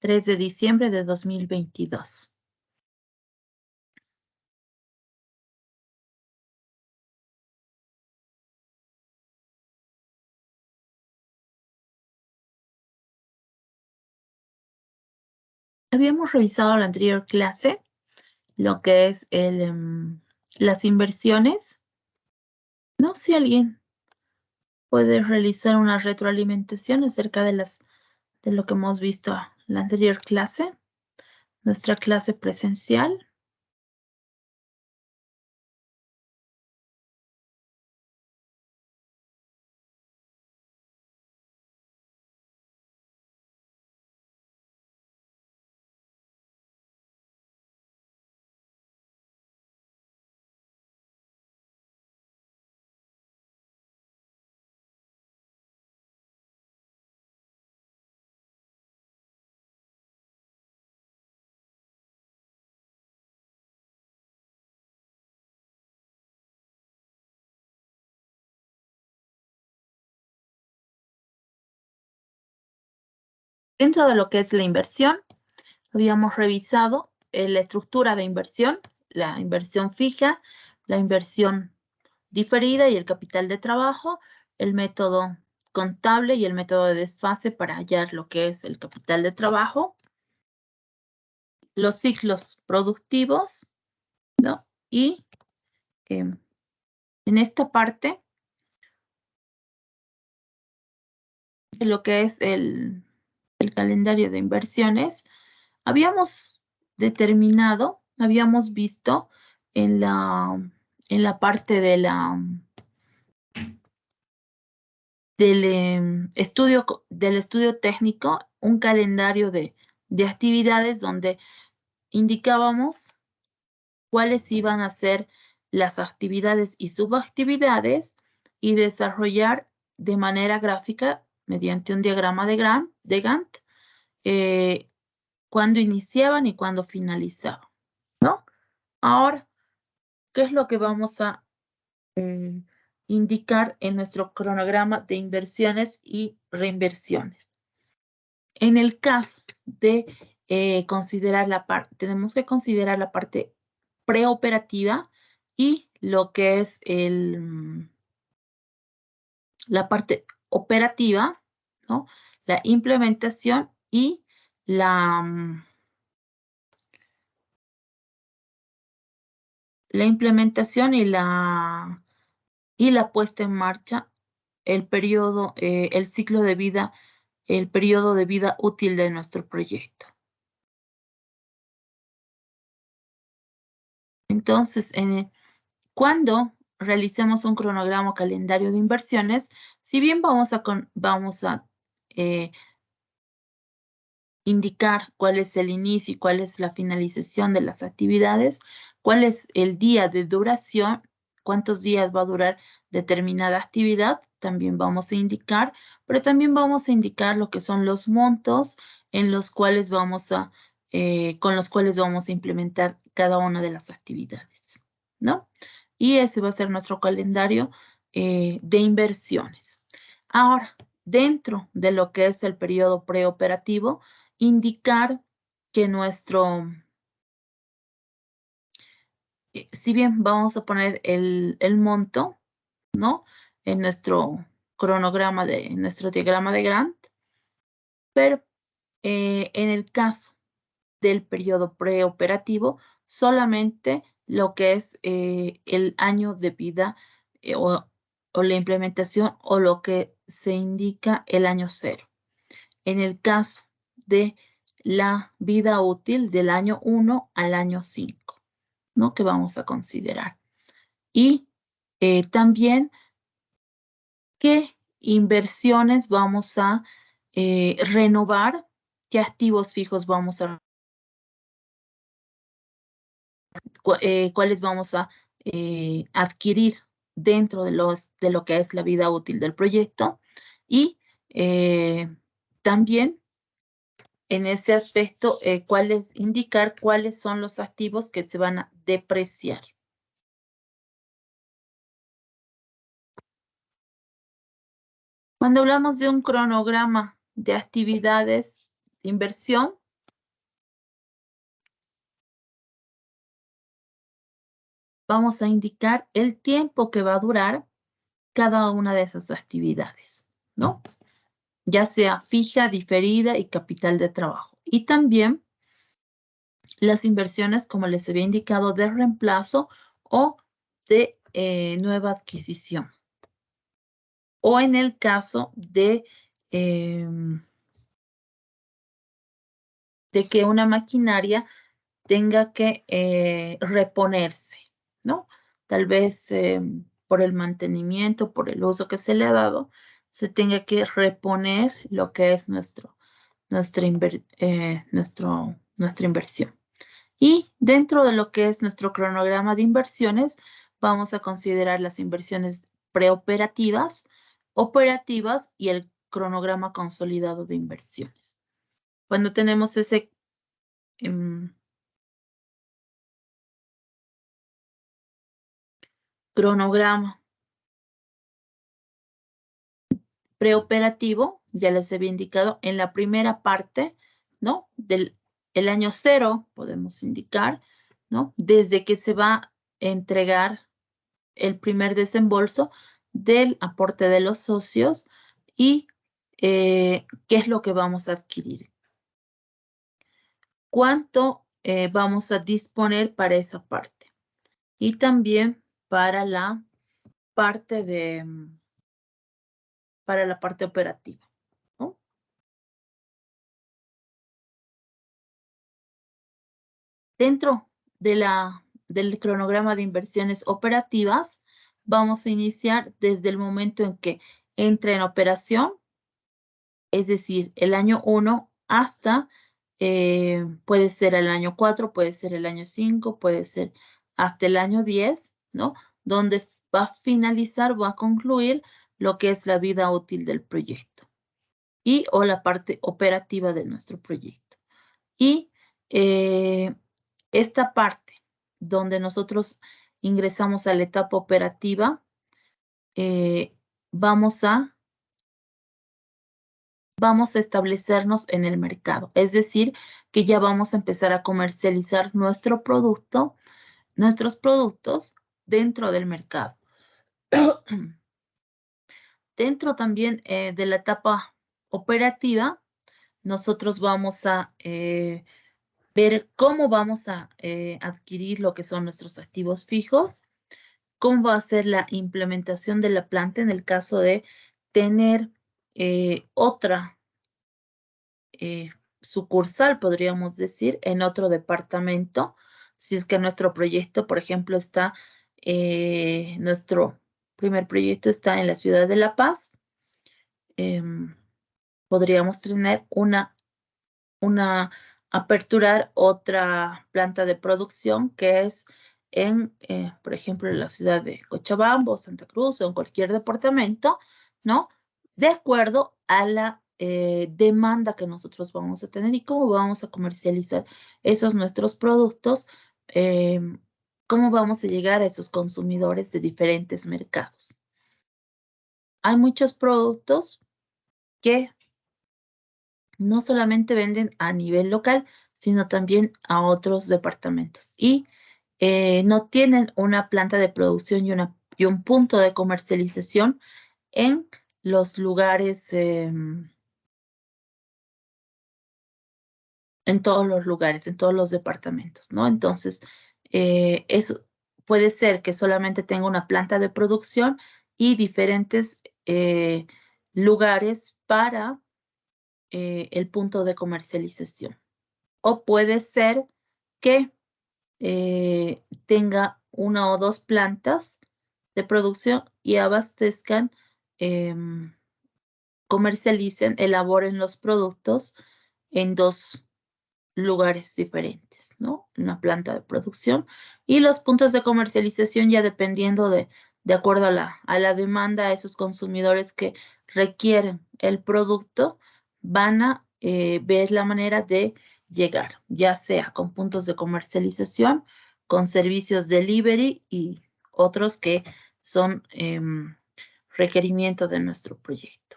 3 de diciembre de 2022. Habíamos revisado en la anterior clase lo que es las inversiones. No sé si alguien puede realizar una retroalimentación acerca de lo que hemos visto en la anterior clase, nuestra clase presencial. Dentro de lo que es la inversión, habíamos revisado la estructura de inversión, la inversión fija, la inversión diferida y el capital de trabajo, el método contable y el método de desfase para hallar lo que es el capital de trabajo, los ciclos productivos, ¿no? Y en esta parte, lo que es el calendario de inversiones, habíamos determinado, habíamos visto en la parte del estudio técnico un calendario de actividades donde indicábamos cuáles iban a ser las actividades y subactividades y desarrollar de manera gráfica mediante un diagrama de Gantt cuándo iniciaban y cuándo finalizaban, ¿no? Ahora, ¿qué es lo que vamos a indicar en nuestro cronograma de inversiones y reinversiones? En el caso de considerar tenemos que considerar la parte preoperativa y lo que es la parte operativa, ¿no? La implementación y la implementación y la puesta en marcha, el periodo, el ciclo de vida, el periodo de vida útil de nuestro proyecto. Entonces, cuando realicemos un cronograma o calendario de inversiones, si bien vamos a indicar cuál es el inicio y cuál es la finalización de las actividades, cuál es el día de duración, cuántos días va a durar determinada actividad, también vamos a indicar, pero también vamos a indicar lo que son los montos en los cuales con los cuales vamos a implementar cada una de las actividades, ¿no? Y ese va a ser nuestro calendario de inversiones. Ahora, dentro de lo que es el periodo preoperativo, indicar que si bien vamos a poner el monto, ¿no? En nuestro cronograma, en nuestro diagrama de Gantt, pero en el caso del periodo preoperativo, solamente lo que es el año de vida o la implementación o lo que se indica el año 0. En el caso de la vida útil del año 1 al año 5, ¿no? Que vamos a considerar. Y también qué inversiones vamos a renovar, qué activos fijos vamos a cuáles vamos a adquirir dentro de lo que es la vida útil del proyecto y también en ese aspecto indicar cuáles son los activos que se van a depreciar. Cuando hablamos de un cronograma de actividades de inversión, vamos a indicar el tiempo que va a durar cada una de esas actividades, ¿no? Ya sea fija, diferida y capital de trabajo. Y también las inversiones, como les había indicado, de reemplazo o de nueva adquisición. O en el caso de que una maquinaria tenga que reponerse, ¿no? Tal vez por el mantenimiento, por el uso que se le ha dado, se tenga que reponer lo que es nuestra inversión. Y dentro de lo que es nuestro cronograma de inversiones, vamos a considerar las inversiones preoperativas, operativas y el cronograma consolidado de inversiones. Cuando tenemos ese cronograma preoperativo, ya les había indicado, en la primera parte, ¿no? Del el año 0, podemos indicar, ¿no? Desde que se va a entregar el primer desembolso del aporte de los socios y qué es lo que vamos a adquirir. ¿Cuánto vamos a disponer para esa parte? Y también para la parte operativa, ¿no? Dentro del cronograma de inversiones operativas, vamos a iniciar desde el momento en que entra en operación, es decir, el año 1 hasta, puede ser el año 4, puede ser el año 5, puede ser hasta el año 10, ¿no? Donde va a finalizar, va a concluir lo que es la vida útil del proyecto y o la parte operativa de nuestro proyecto. Y esta parte donde nosotros ingresamos a la etapa operativa, vamos a establecernos en el mercado. Es decir, que ya vamos a empezar a comercializar nuestros productos dentro del mercado. Dentro también de la etapa operativa, nosotros vamos a ver cómo vamos a adquirir lo que son nuestros activos fijos, cómo va a ser la implementación de la planta en el caso de tener otra sucursal, podríamos decir, en otro departamento. Si es que nuestro proyecto, por ejemplo, nuestro primer proyecto está en la ciudad de La Paz, podríamos tener aperturar otra planta de producción que es por ejemplo, en la ciudad de Cochabamba o Santa Cruz o en cualquier departamento, ¿no? De acuerdo a la demanda que nosotros vamos a tener y cómo vamos a comercializar esos nuestros productos, cómo vamos a llegar a esos consumidores de diferentes mercados. Hay muchos productos que no solamente venden a nivel local, sino también a otros departamentos. Y no tienen una planta de producción y un punto de comercialización en los lugares, en todos los lugares, en todos los departamentos, ¿no? Entonces, eso puede ser que solamente tenga una planta de producción y diferentes lugares para el punto de comercialización. O puede ser que tenga una o dos plantas de producción y abastezcan, comercialicen, elaboren los productos en dos lugares diferentes, ¿no? Una planta de producción y los puntos de comercialización ya dependiendo de acuerdo a la demanda, a esos consumidores que requieren el producto, van a ver la manera de llegar, ya sea con puntos de comercialización, con servicios delivery y otros que son requerimientos de nuestro proyecto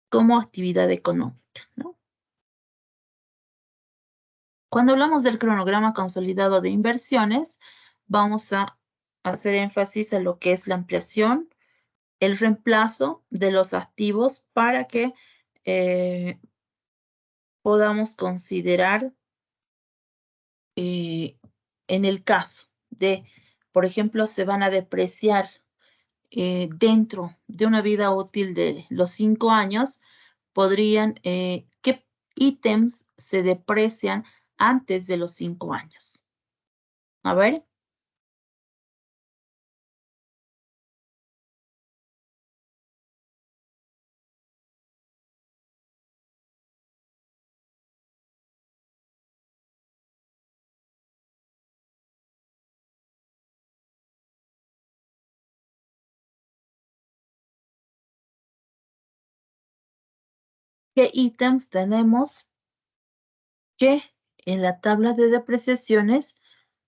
como actividad económica, ¿no? Cuando hablamos del cronograma consolidado de inversiones, vamos a hacer énfasis en lo que es la ampliación, el reemplazo de los activos para que podamos considerar en el caso de, por ejemplo, se van a depreciar dentro de una vida útil de los 5 años, podrían, ¿qué ítems se deprecian antes de los 5 años? A ver. ¿Qué ítems tenemos que en la tabla de depreciaciones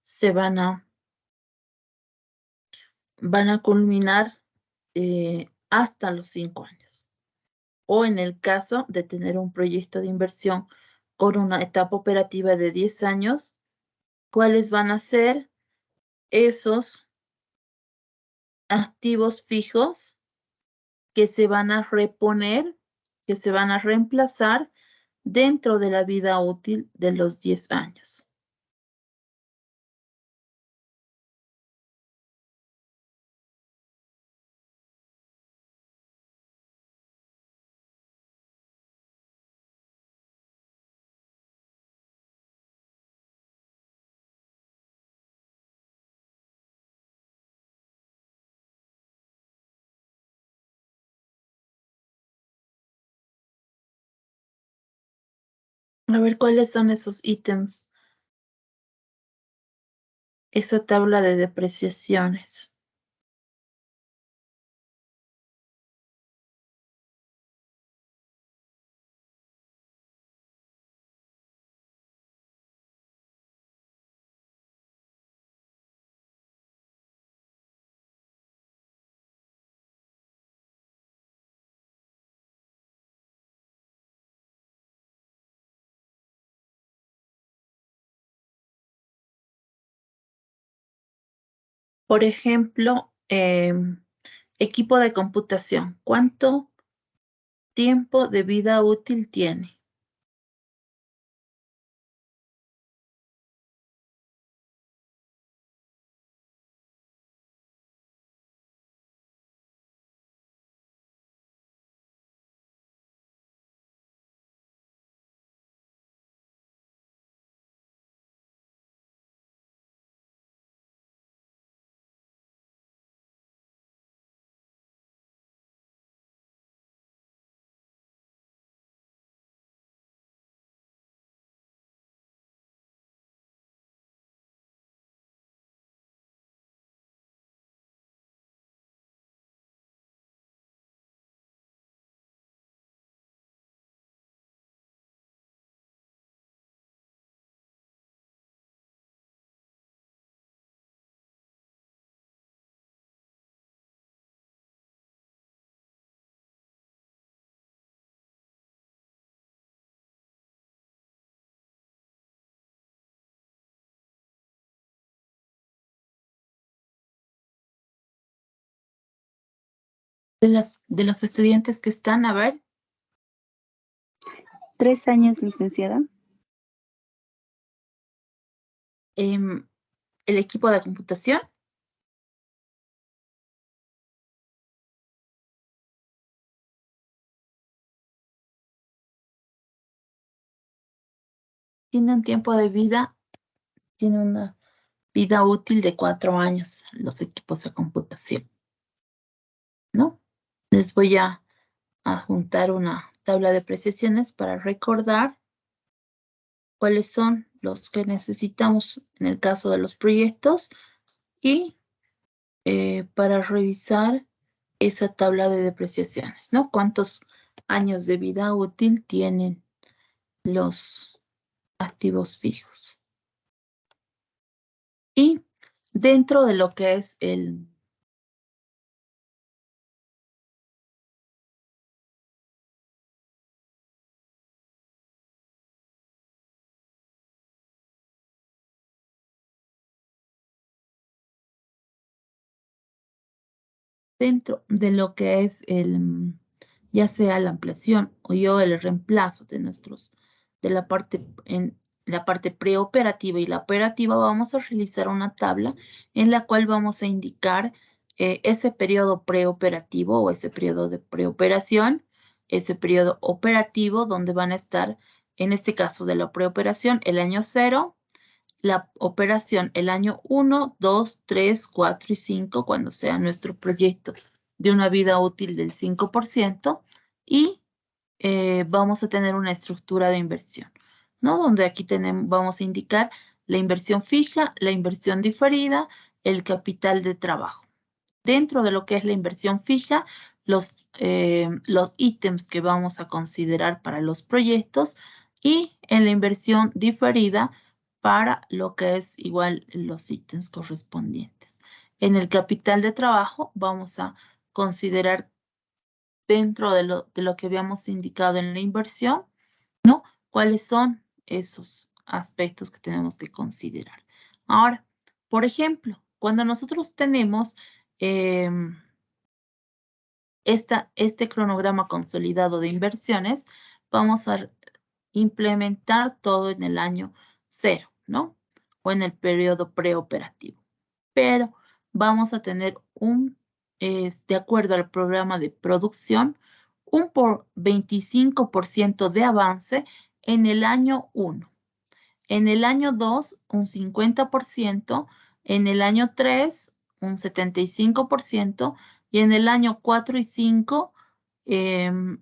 se van a culminar hasta los 5 años? O en el caso de tener un proyecto de inversión con una etapa operativa de 10 años, ¿cuáles van a ser esos activos fijos que se van a reponer, que se van a reemplazar dentro de la vida útil de los 10 años? A ver, ¿cuáles son esos ítems? Esa tabla de depreciaciones. Por ejemplo, equipo de computación. ¿Cuánto tiempo de vida útil tiene? De los estudiantes que están, a ver, 3 años, licenciada. el equipo de computación tiene un tiempo de vida, tiene una vida útil de 4 años, los equipos de computación, ¿no? Les voy a adjuntar una tabla de precisiones para recordar cuáles son los que necesitamos en el caso de los proyectos y para revisar esa tabla de depreciaciones, ¿no? ¿Cuántos años de vida útil tienen los activos fijos? Y dentro de lo que es el dentro de lo que es ya sea la ampliación o el reemplazo de la parte preoperativa y la operativa, vamos a realizar una tabla en la cual vamos a indicar ese periodo preoperativo o ese periodo de preoperación, ese periodo operativo donde van a estar, en este caso de la preoperación, el año 0, la operación el año 1, 2, 3, 4 y 5, cuando sea nuestro proyecto de una vida útil del 5%, y vamos a tener una estructura de inversión, ¿no? Donde aquí vamos a indicar la inversión fija, la inversión diferida, el capital de trabajo. Dentro de lo que es la inversión fija, los ítems que vamos a considerar para los proyectos, y en la inversión diferida para lo que es igual los ítems correspondientes. En el capital de trabajo vamos a considerar dentro de lo que habíamos indicado en la inversión, ¿no? ¿Cuáles son esos aspectos que tenemos que considerar? Ahora, por ejemplo, cuando nosotros tenemos este cronograma consolidado de inversiones, vamos a implementar todo en el año 0, ¿no? O en el periodo preoperativo. Pero vamos a tener de acuerdo al programa de producción, un 25% de avance en el año 1. En el año 2, un 50%, en el año 3, un 75%, y en el año 4 y 5, el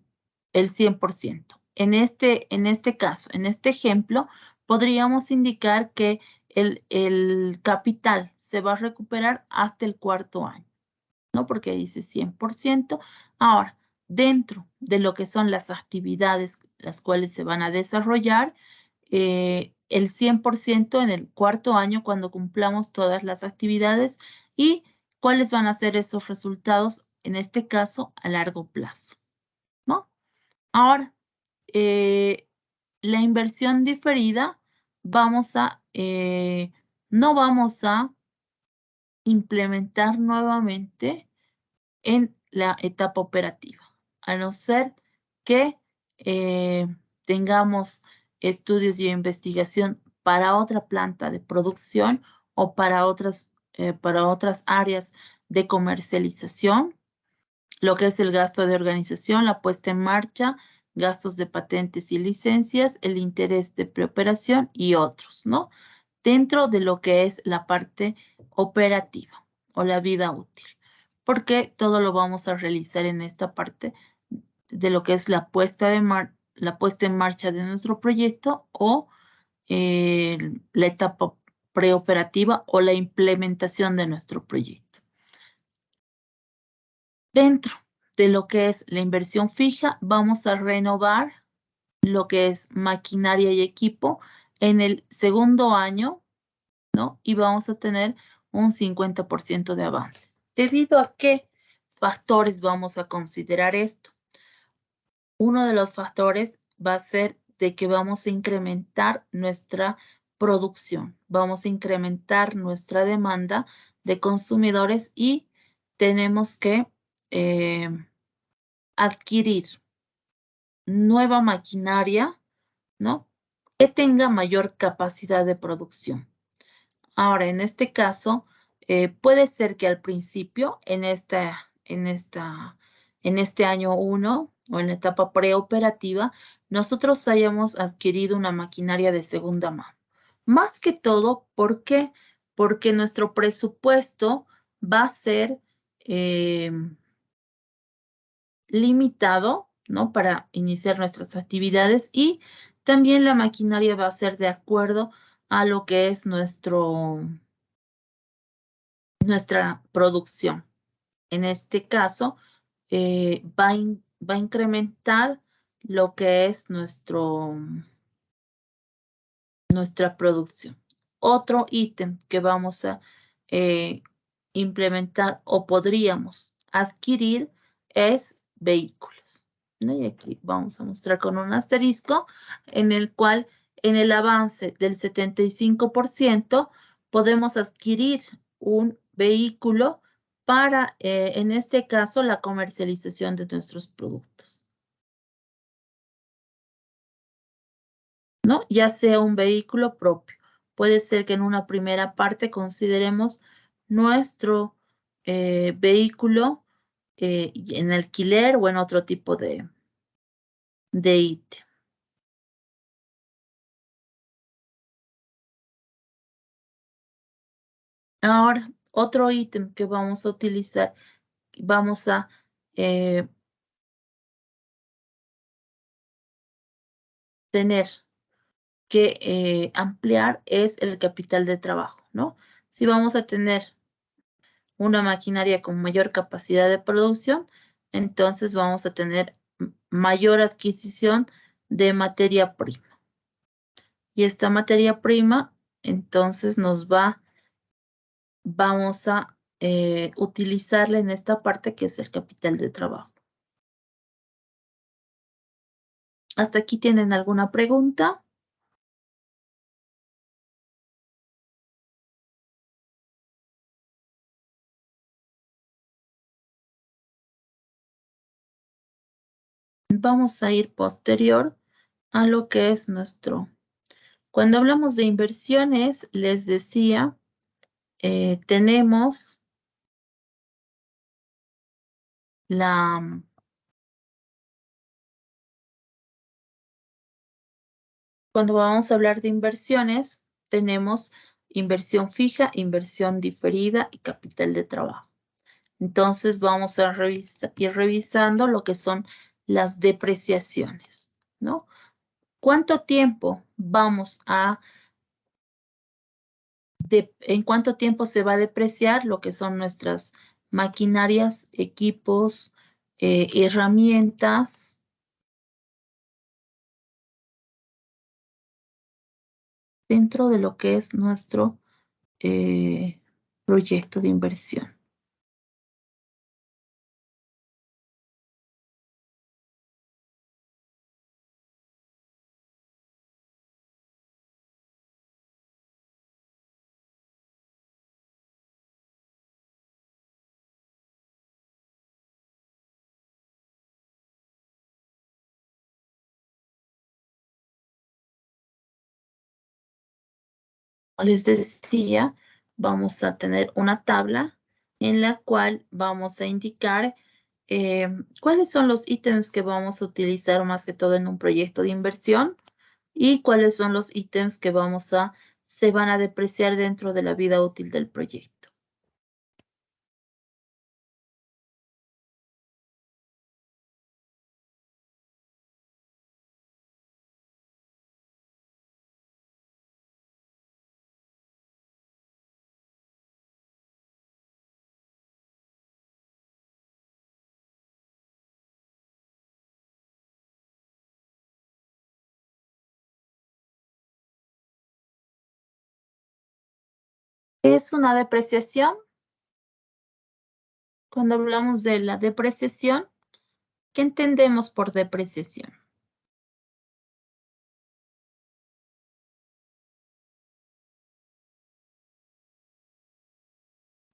100%. En este caso, en este ejemplo, podríamos indicar que el capital se va a recuperar hasta el 4.º año, ¿no? Porque dice 100%. Ahora, dentro de lo que son las actividades las cuales se van a desarrollar, el 100% en el 4.º año cuando cumplamos todas las actividades, y cuáles van a ser esos resultados, en este caso, a largo plazo, ¿no? Ahora, la inversión diferida, no vamos a implementar nuevamente en la etapa operativa, a no ser que tengamos estudios y investigación para otra planta de producción o para otras áreas de comercialización, lo que es el gasto de organización, la puesta en marcha, gastos de patentes y licencias, el interés de preoperación y otros, ¿no? Dentro de lo que es la parte operativa o la vida útil, porque todo lo vamos a realizar en esta parte de lo que es la puesta en marcha de nuestro proyecto, o la etapa preoperativa o la implementación de nuestro proyecto. Dentro de lo que es la inversión fija, vamos a renovar lo que es maquinaria y equipo en el 2.º año, ¿no? Y vamos a tener un 50% de avance. ¿Debido a qué factores vamos a considerar esto? Uno de los factores va a ser de que vamos a incrementar nuestra producción, vamos a incrementar nuestra demanda de consumidores, y tenemos que adquirir nueva maquinaria, ¿no? Que tenga mayor capacidad de producción. Ahora, en este caso, puede ser que al principio, en este año 1 o en la etapa preoperativa, nosotros hayamos adquirido una maquinaria de segunda mano. Más que todo, ¿por qué? Porque nuestro presupuesto va a ser limitado, ¿no? Para iniciar nuestras actividades, y también la maquinaria va a ser de acuerdo a lo que es nuestra producción. En este caso, va a incrementar lo que es nuestra producción. Otro ítem que vamos a implementar o podríamos adquirir es vehículos, ¿no? Y aquí vamos a mostrar con un asterisco en el cual, en el avance del 75%, podemos adquirir un vehículo para, en este caso, la comercialización de nuestros productos, ¿no? Ya sea un vehículo propio. Puede ser que en una primera parte consideremos nuestro vehículo en alquiler o en otro tipo de ítem. Ahora, otro ítem que vamos a utilizar, vamos a tener que ampliar es el capital de trabajo, ¿no? Si vamos a tener una maquinaria con mayor capacidad de producción, entonces vamos a tener mayor adquisición de materia prima. Y esta materia prima, entonces vamos a utilizarla en esta parte que es el capital de trabajo. ¿Hasta aquí tienen alguna pregunta? Vamos a ir posterior a lo que es nuestro. Cuando hablamos de inversiones, les decía, tenemos cuando vamos a hablar de inversiones, tenemos inversión fija, inversión diferida y capital de trabajo. Entonces vamos a ir revisando lo que son las depreciaciones, ¿no? ¿Cuánto tiempo en cuánto tiempo se va a depreciar lo que son nuestras maquinarias, equipos, herramientas? Dentro de lo que es nuestro proyecto de inversión. Les decía, vamos a tener una tabla en la cual vamos a indicar cuáles son los ítems que vamos a utilizar más que todo en un proyecto de inversión y cuáles son los ítems que se van a depreciar dentro de la vida útil del proyecto. ¿Qué es una depreciación? Cuando hablamos de la depreciación, ¿qué entendemos por depreciación?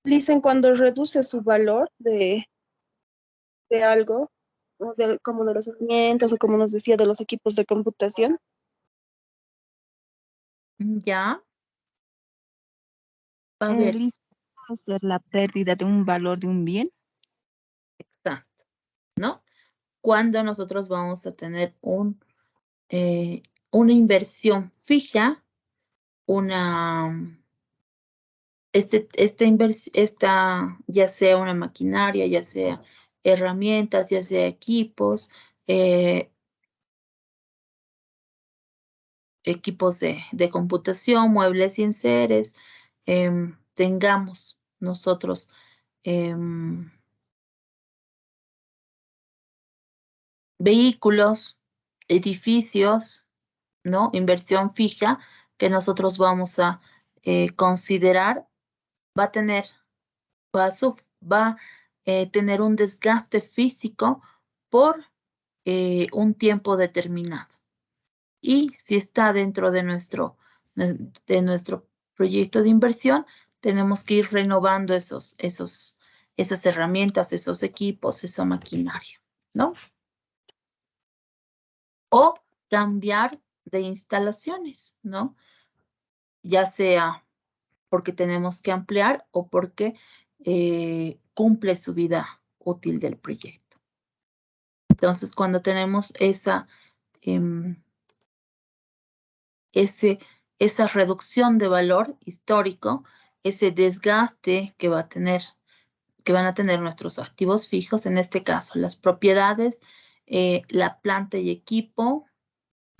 Dicen cuando reduce su valor de algo, o como de las herramientas o como nos decía, de los equipos de computación. Ya. A ver, Lisa, puede ser la pérdida de un valor de un bien. exacto, ¿no? Cuando nosotros vamos a tener una inversión fija, ya sea una maquinaria, ya sea herramientas, ya sea equipos, equipos de computación, muebles y enseres, tengamos nosotros vehículos, edificios, ¿no? Inversión fija que nosotros vamos a considerar, va a tener, va a tener un desgaste físico por un tiempo determinado. Y si está dentro de nuestro proyecto de inversión, tenemos que ir renovando esos esas herramientas, esos equipos, esa maquinaria, ¿no? O cambiar de instalaciones, ¿no? Ya sea porque tenemos que ampliar o porque cumple su vida útil del proyecto. Entonces, cuando tenemos esa reducción de valor histórico, ese desgaste que van a tener nuestros activos fijos, en este caso las propiedades, la planta y equipo,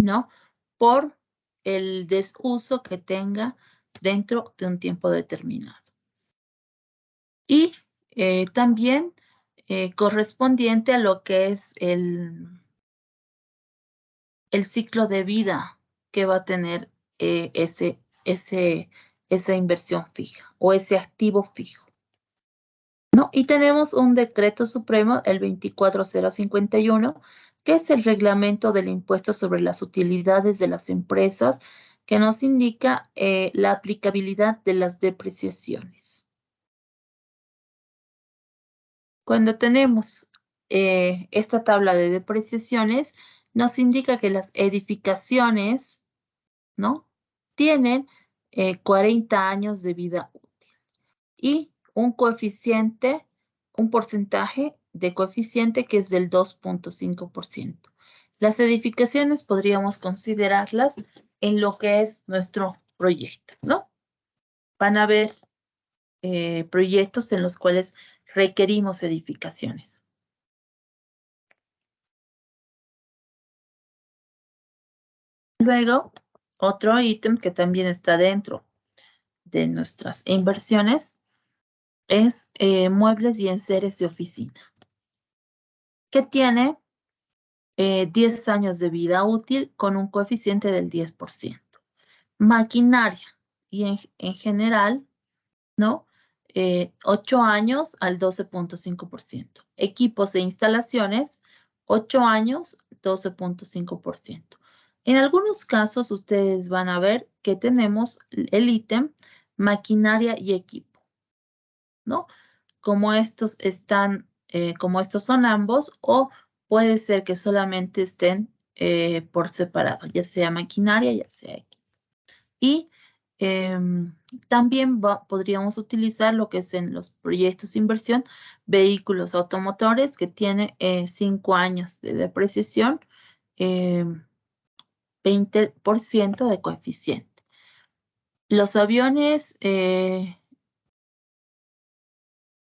¿no? Por el desuso que tenga dentro de un tiempo determinado. Y también correspondiente a lo que es el ciclo de vida que va a tener esa inversión fija o ese activo fijo, ¿no? Y tenemos un decreto supremo, el 24051, que es el reglamento del impuesto sobre las utilidades de las empresas, que nos indica la aplicabilidad de las depreciaciones. Cuando tenemos esta tabla de depreciaciones, nos indica que las edificaciones, ¿no? Tienen 40 años de vida útil y un coeficiente, un porcentaje de coeficiente que es del 2.5%. Las edificaciones podríamos considerarlas en lo que es nuestro proyecto, ¿no? Van a haber proyectos en los cuales requerimos edificaciones. Luego, otro ítem que también está dentro de nuestras inversiones es muebles y enseres de oficina, que tiene 10 años de vida útil con un coeficiente del 10%. Maquinaria y en general, ¿no? 8 años al 12.5%. Equipos e instalaciones, 8 años, 12.5%. En algunos casos ustedes van a ver que tenemos el ítem maquinaria y equipo, ¿no? Como estos son ambos, o puede ser que solamente estén por separado, ya sea maquinaria, ya sea equipo. Y también podríamos utilizar lo que es en los proyectos de inversión, vehículos automotores, que tiene 5 años de depreciación, 20% de coeficiente. Los aviones,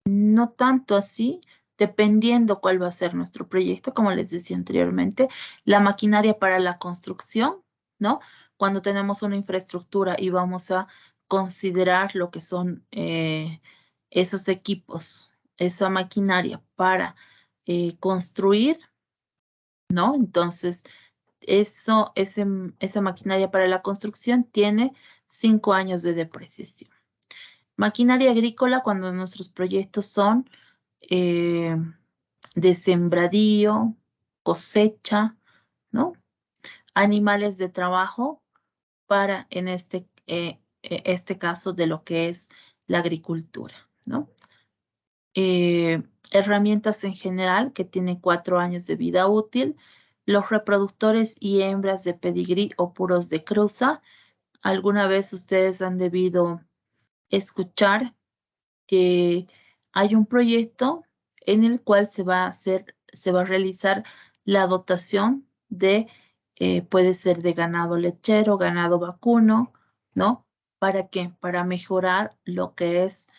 no tanto así, dependiendo cuál va a ser nuestro proyecto, como les decía anteriormente, la maquinaria para la construcción, ¿no? Cuando tenemos una infraestructura y vamos a considerar lo que son esos equipos, esa maquinaria para construir, ¿no? Entonces, esa maquinaria para la construcción tiene 5 años de depreciación. Maquinaria agrícola, cuando nuestros proyectos son de sembradío, cosecha, ¿no? Animales de trabajo para, en este caso, de lo que es la agricultura, ¿no? Herramientas en general, que tiene 4 años de vida útil. Los reproductores y hembras de pedigrí o puros de cruza. ¿Alguna vez ustedes han debido escuchar que hay un proyecto en el cual se va a realizar la dotación de, puede ser de ganado lechero, ganado vacuno, ¿no? ¿Para qué? Para mejorar lo que es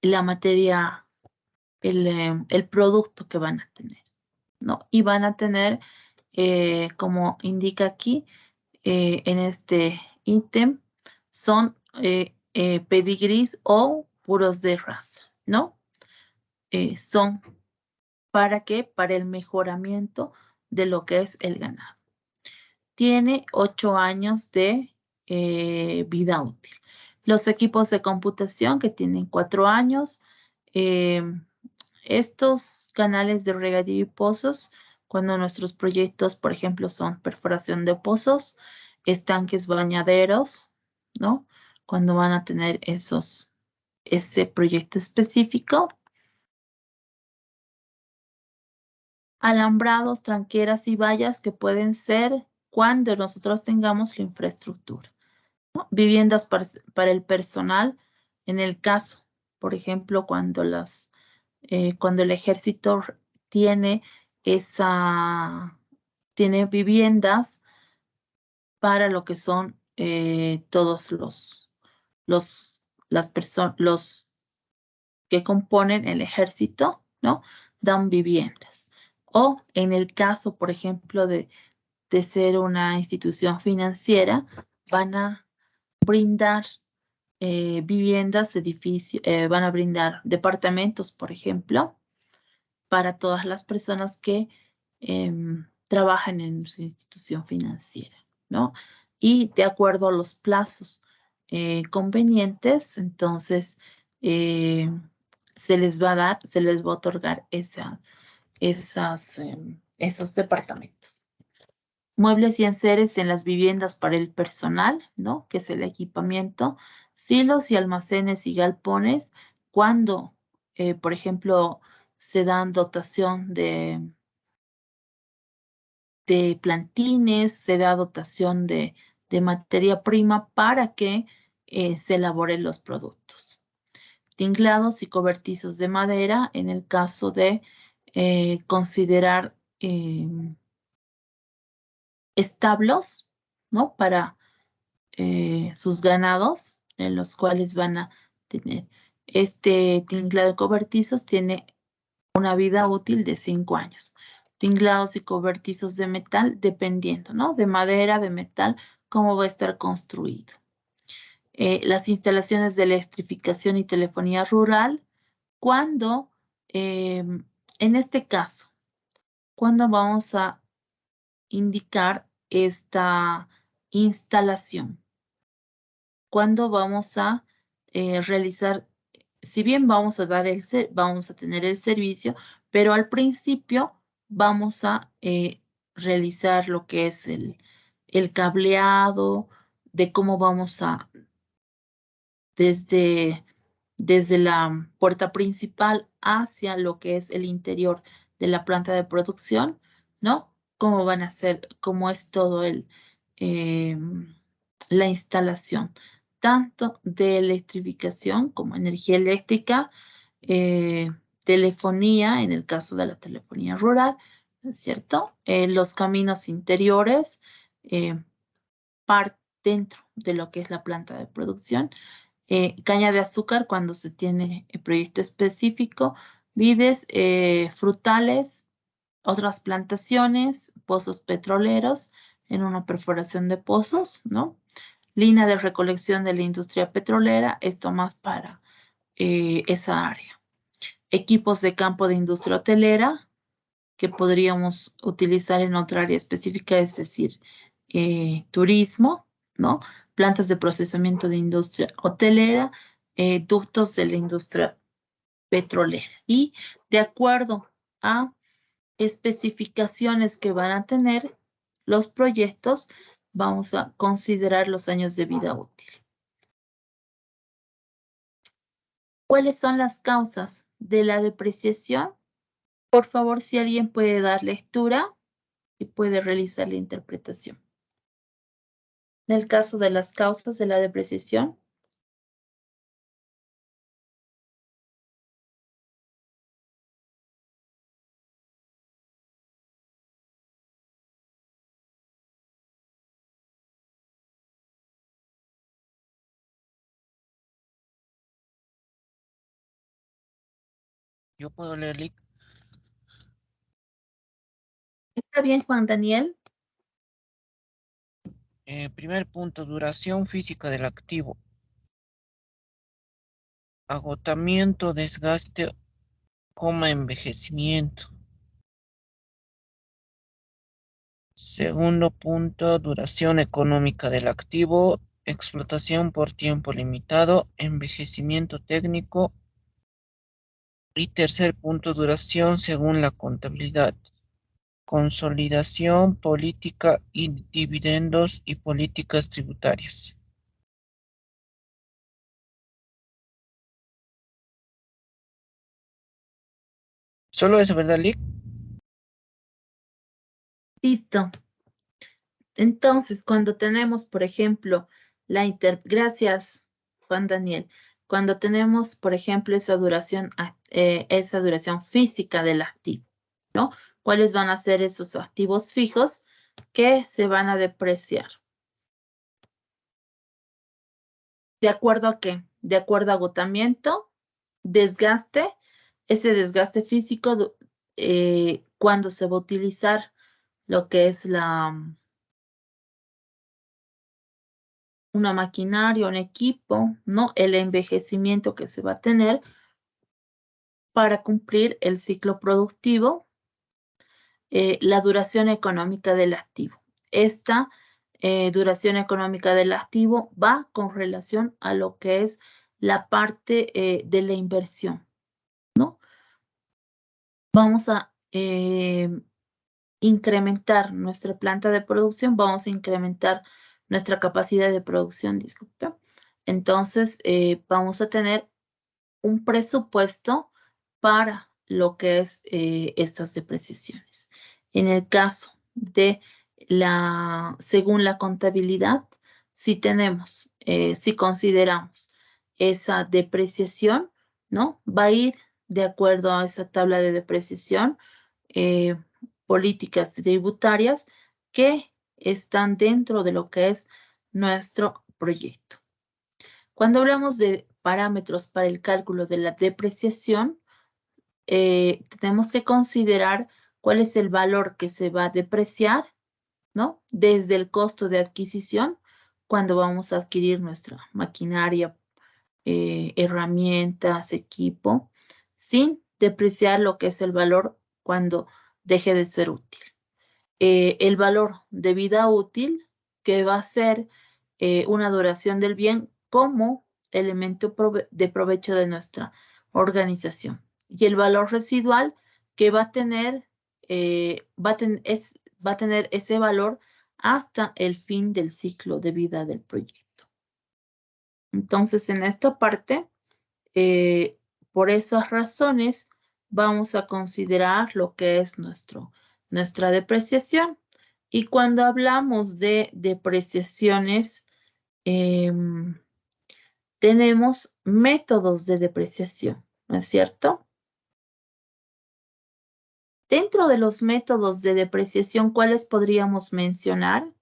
la materia, el producto que van a tener, ¿no? Y van a tener, como indica aquí, en este ítem, son pedigrís o puros de raza, ¿no? Son ¿para qué? Para el mejoramiento de lo que es el ganado. Tiene 8 años de vida útil. Los equipos de computación que tienen 4 años. Estos canales de regadío y pozos, cuando nuestros proyectos, por ejemplo, son perforación de pozos, estanques bañaderos, ¿no? cuando van a tener ese proyecto específico. Alambrados, tranqueras y vallas que pueden ser cuando nosotros tengamos la infraestructura, ¿no? Viviendas para el personal, en el caso, por ejemplo, cuando el ejército tiene tiene viviendas para lo que son todos los que componen el ejército, ¿no? Dan viviendas. O en el caso, por ejemplo, de ser una institución financiera, van a brindar viviendas, edificios, van a brindar departamentos, por ejemplo, para todas las personas que trabajan en su institución financiera, ¿no? Y de acuerdo a los plazos convenientes, entonces se les va a otorgar esos departamentos. Muebles y enseres en las viviendas para el personal, ¿no? Que es el equipamiento. Silos y almacenes y galpones cuando, por ejemplo, se dan dotación de plantines, se da dotación de materia prima para que se elaboren los productos. Tinglados y cobertizos de madera en el caso de considerar establos, ¿no? Para sus ganados, en los cuales van a tener este tinglado de cobertizos, tiene una vida útil de 5 años. Tinglados y cobertizos de metal, dependiendo, ¿no? De madera, de metal, cómo va a estar construido. Las instalaciones de electrificación y telefonía rural, cuando, en este caso, cuando vamos a indicar esta instalación, cuando vamos a realizar, si bien vamos a vamos a tener el servicio, pero al principio vamos a realizar lo que es el cableado, de cómo vamos a, desde la puerta principal hacia lo que es el interior de la planta de producción, ¿no? Cómo van a ser, cómo es todo la instalación, tanto de electrificación como energía eléctrica, telefonía, en el caso de la telefonía rural, ¿no es cierto? Los caminos interiores, dentro de lo que es la planta de producción, caña de azúcar cuando se tiene el proyecto específico, vides, frutales, otras plantaciones, pozos petroleros en una perforación de pozos, ¿no? Línea de recolección de la industria petrolera, esto más para esa área. Equipos de campo de industria hotelera que podríamos utilizar en otra área específica, es decir, turismo, ¿no? Plantas de procesamiento de industria hotelera, ductos de la industria petrolera. Y de acuerdo a especificaciones que van a tener los proyectos, vamos a considerar los años de vida útil. ¿Cuáles son las causas de la depreciación? Por favor, si alguien puede dar lectura y puede realizar la interpretación. En el caso de las causas de la depreciación, Yo puedo leer, Lick. ¿está bien, Juan Daniel? Primer punto, duración física del activo. Agotamiento, desgaste, envejecimiento. Segundo punto, duración económica del activo, explotación por tiempo limitado, envejecimiento técnico. Y tercer punto, duración según la contabilidad, consolidación, política y dividendos y políticas tributarias. Solo eso, ¿verdad, Lick? Listo. Entonces, cuando tenemos, por ejemplo, gracias, Juan Daniel, cuando tenemos, por ejemplo, esa duración física del activo, ¿no? ¿Cuáles van a ser esos activos fijos que se van a depreciar? ¿De acuerdo a qué? De acuerdo a agotamiento, desgaste, ese desgaste físico, cuando se va a utilizar lo que es una maquinaria, un equipo, ¿no? El envejecimiento que se va a tener para cumplir el ciclo productivo, la duración económica del activo. Esta duración económica del activo va con relación a lo que es la parte de la inversión, ¿no? Vamos a incrementar nuestra planta de producción, vamos a incrementar nuestra capacidad de producción, disculpe. Entonces, vamos a tener un presupuesto para lo que es estas depreciaciones. En el caso de según la contabilidad, si tenemos, si consideramos esa depreciación, ¿no? Va a ir de acuerdo a esa tabla de depreciación, políticas tributarias que están dentro de lo que es nuestro proyecto. Cuando hablamos de parámetros para el cálculo de la depreciación, tenemos que considerar cuál es el valor que se va a depreciar, ¿no? Desde el costo de adquisición, cuando vamos a adquirir nuestra maquinaria, herramientas, equipo, sin depreciar lo que es el valor cuando deje de ser útil. El valor de vida útil, que va a ser una duración del bien como elemento de provecho de nuestra organización. Y el valor residual, que va a tener, va a tener ese valor hasta el fin del ciclo de vida del proyecto. Entonces, en esta parte, por esas razones, vamos a considerar lo que es nuestra depreciación. Y cuando hablamos de depreciaciones, tenemos métodos de depreciación, ¿no es cierto? Dentro de los métodos de depreciación, ¿cuáles podríamos mencionar?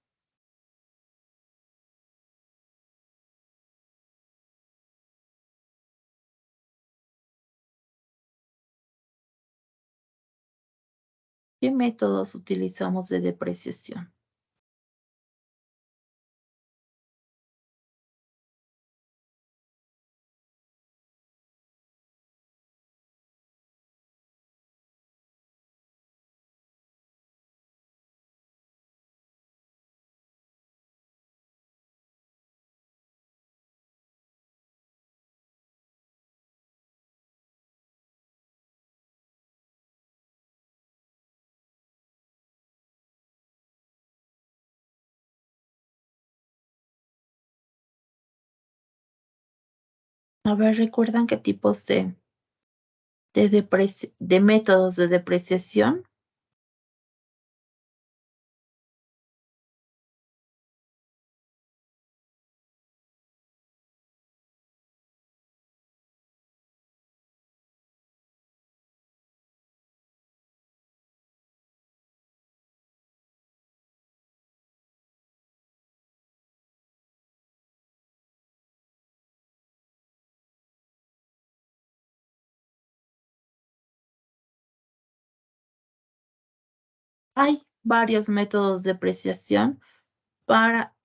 ¿Qué métodos utilizamos de depreciación? A ver, ¿recuerdan qué tipos de métodos de depreciación? Hay varios métodos de depreciación para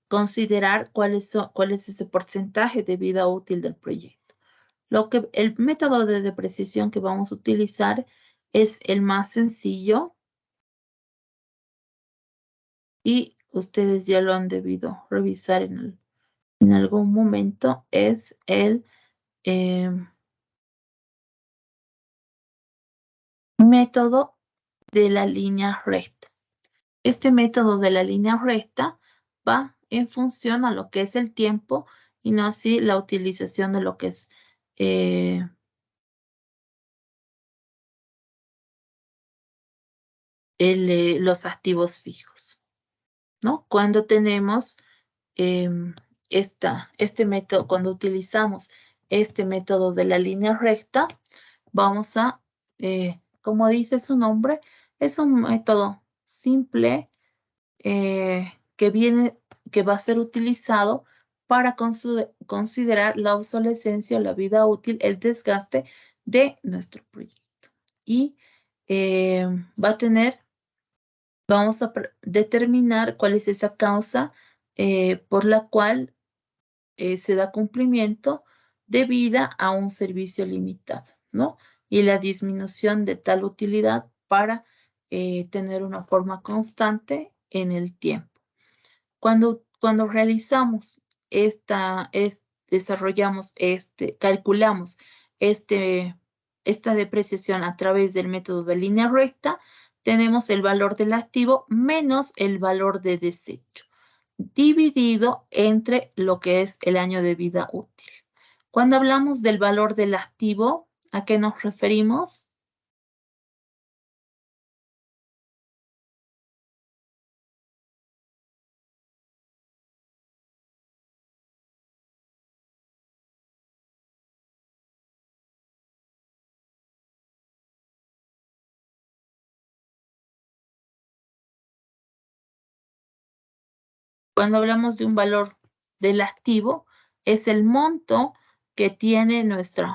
considerar cuál es ese porcentaje de vida útil del proyecto. El método de depreciación que vamos a utilizar es el más sencillo y ustedes ya lo han debido revisar en algún momento, es el método de la línea recta. Este método de la línea recta va en función a lo que es el tiempo y no así la utilización de lo que es los activos fijos, ¿no? Cuando tenemos este método, cuando utilizamos este método de la línea recta, vamos a, como dice su nombre, es un método simple que va a ser utilizado para considerar la obsolescencia, la vida útil, el desgaste de nuestro proyecto. Y va a tener, vamos a determinar cuál es esa causa por la cual se da cumplimiento de vida a un servicio limitado, ¿no? Y la disminución de tal utilidad para tener una forma constante en el tiempo. Cuando realizamos calculamos esta depreciación a través del método de línea recta, tenemos el valor del activo menos el valor de desecho, dividido entre lo que es el año de vida útil. Cuando hablamos del valor del activo, ¿a qué nos referimos? Cuando hablamos de un valor del activo, es el monto que tiene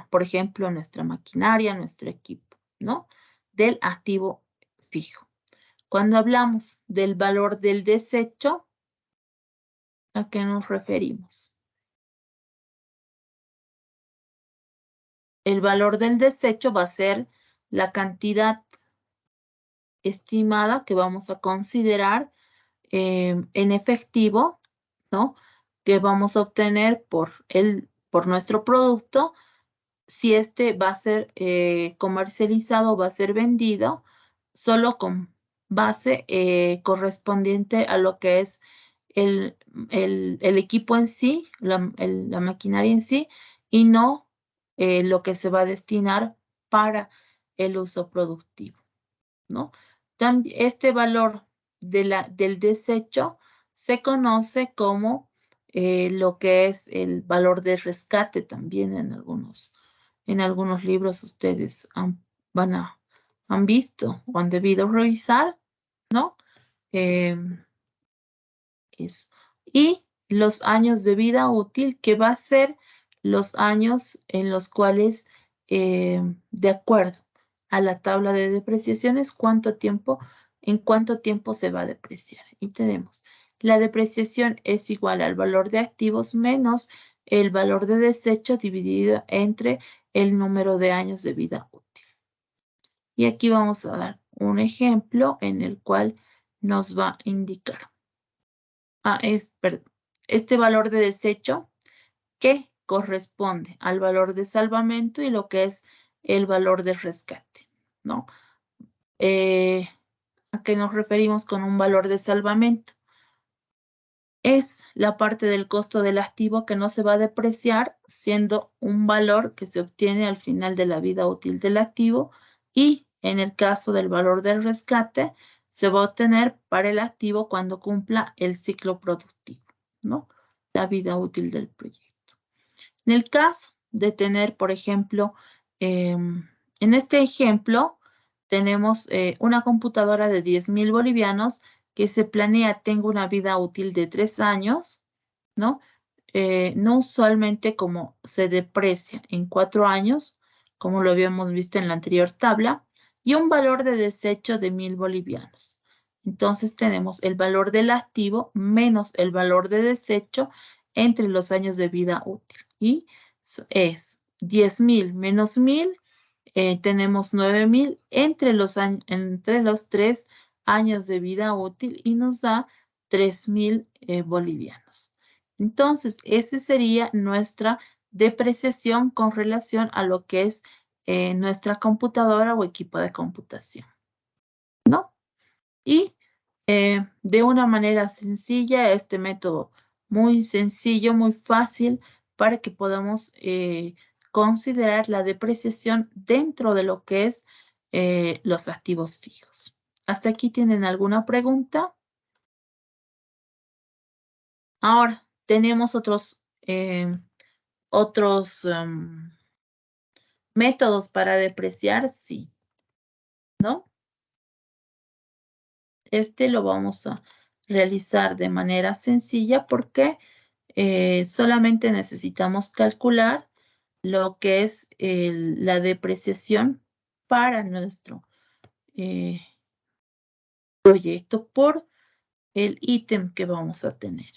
por ejemplo, nuestra maquinaria, nuestro equipo, ¿no? Del activo fijo. Cuando hablamos del valor del desecho, ¿a qué nos referimos? El valor del desecho va a ser la cantidad estimada que vamos a considerar en efectivo, ¿no? Que vamos a obtener por nuestro producto, si este va a ser comercializado, va a ser vendido, solo con base correspondiente a lo que es el equipo en sí, la maquinaria en sí, y no lo que se va a destinar para el uso productivo, ¿no? Este valor del desecho se conoce como lo que es el valor de rescate también en algunos libros ustedes han visto o han debido revisar, ¿no? Eso. Y los años de vida útil, que va a ser los años en los cuales, de acuerdo a la tabla de depreciaciones, en cuánto tiempo se va a depreciar. Y tenemos, la depreciación es igual al valor de activos menos el valor de desecho dividido entre el número de años de vida útil. Y aquí vamos a dar un ejemplo en el cual nos va a indicar. Este valor de desecho que corresponde al valor de salvamento y lo que es el valor de rescate, ¿no? ¿A qué nos referimos con un valor de salvamento? Es la parte del costo del activo que no se va a depreciar, siendo un valor que se obtiene al final de la vida útil del activo, y en el caso del valor del rescate, se va a obtener para el activo cuando cumpla el ciclo productivo, ¿no? La vida útil del proyecto. En el caso de tener, por ejemplo, en este ejemplo, tenemos una computadora de 10,000 bolivianos que se planea tenga una vida útil de 3 años, ¿no? No usualmente como se deprecia en 4 años, como lo habíamos visto en la anterior tabla, y un valor de desecho de 1,000 bolivianos. Entonces tenemos el valor del activo menos el valor de desecho entre los años de vida útil. Y es 10,000 menos 1,000, tenemos 9,000 entre los 3 años de vida útil y nos da 3,000 bolivianos. Entonces, esa sería nuestra depreciación con relación a lo que es nuestra computadora o equipo de computación, ¿no? Y de una manera sencilla, este método muy sencillo, muy fácil para que podamos considerar la depreciación dentro de lo que es los activos fijos. ¿Hasta aquí tienen alguna pregunta? Ahora, tenemos otros métodos para depreciar, sí, ¿no? Este lo vamos a realizar de manera sencilla porque solamente necesitamos calcular lo que es la depreciación para nuestro proyecto por el ítem que vamos a tener.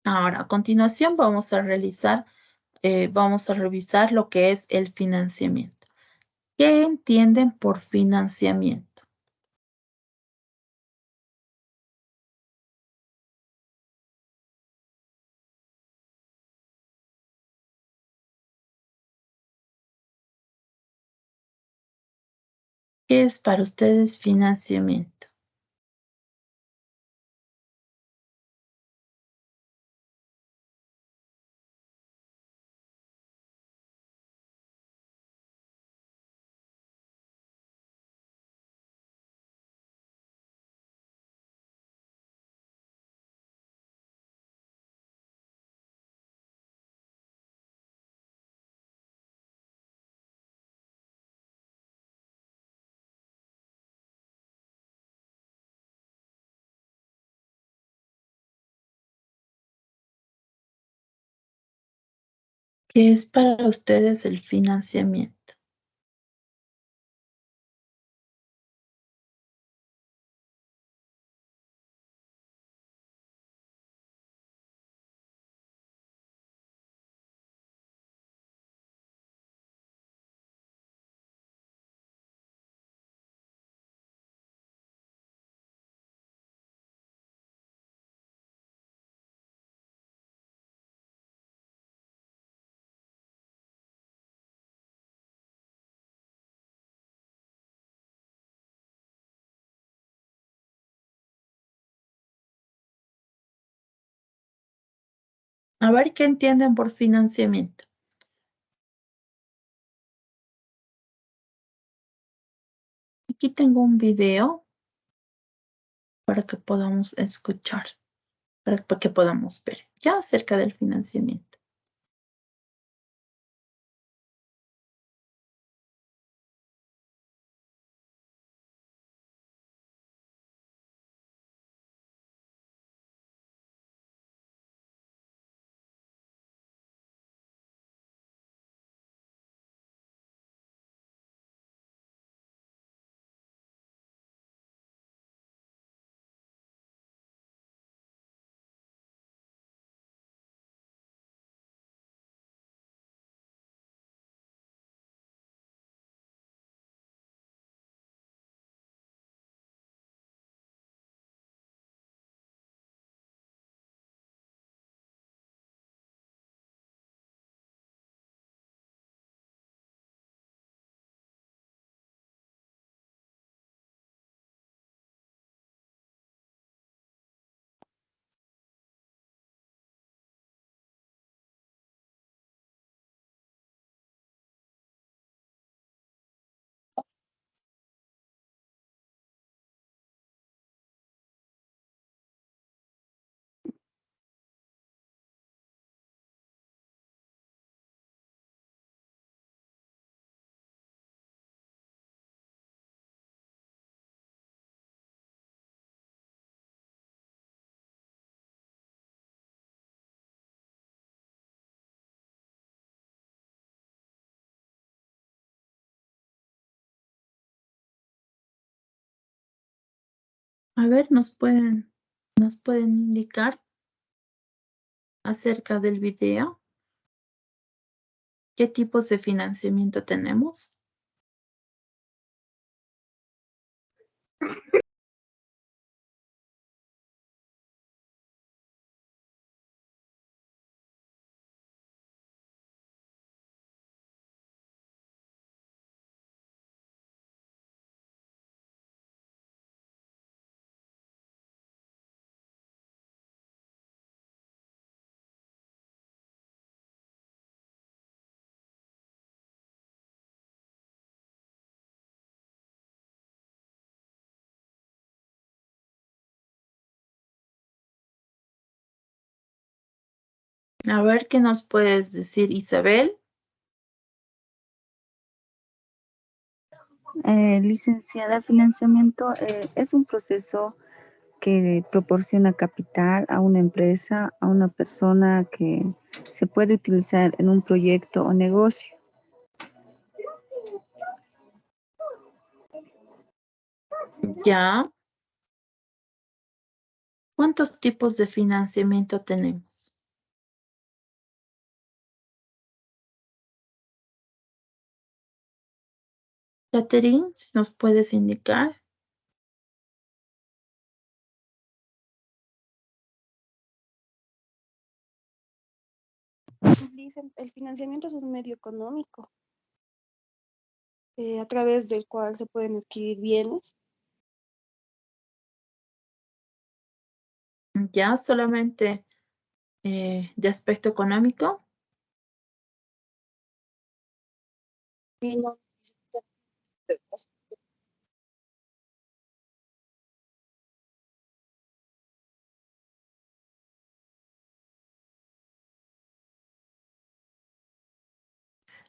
Ahora, a continuación vamos a revisar lo que es el financiamiento. ¿Qué entienden por financiamiento? ¿Qué es para ustedes financiamiento? ¿Qué es para ustedes el financiamiento? A ver qué entienden por financiamiento. Aquí tengo un video para que podamos escuchar, para que podamos ver ya acerca del financiamiento. A ver, nos pueden indicar acerca del video qué tipos de financiamiento tenemos. A ver, ¿qué nos puedes decir, Isabel? Licenciada, financiamiento es un proceso que proporciona capital a una empresa, a una persona que se puede utilizar en un proyecto o negocio. Ya. ¿Cuántos tipos de financiamiento tenemos? Catherine, si nos puedes indicar. Dicen, el financiamiento es un medio económico a través del cual se pueden adquirir bienes. Ya, solamente de aspecto económico. Y no,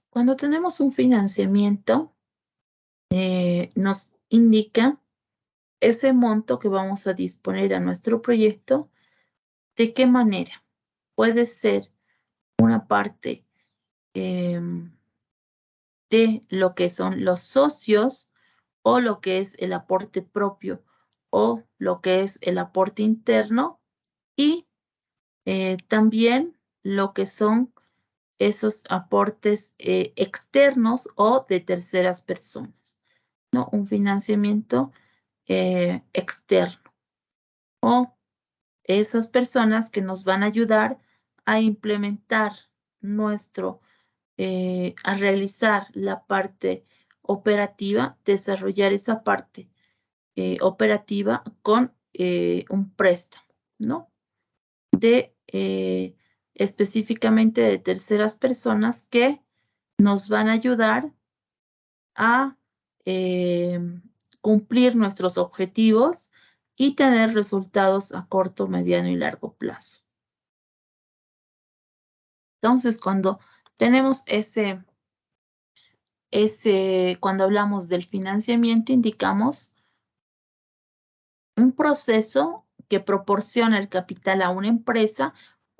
Cuando tenemos un financiamiento, nos indica ese monto que vamos a disponer a nuestro proyecto. ¿De qué manera? Puede ser una parte de lo que son los socios o lo que es el aporte propio o lo que es el aporte interno y también lo que son esos aportes externos o de terceras personas, ¿no? Un financiamiento externo o esas personas que nos van a ayudar a implementar a realizar la parte operativa, desarrollar esa parte operativa con un préstamo, ¿no? Específicamente de terceras personas que nos van a ayudar a cumplir nuestros objetivos y tener resultados a corto, mediano y largo plazo. Entonces, cuando tenemos cuando hablamos del financiamiento, indicamos un proceso que proporciona el capital a una empresa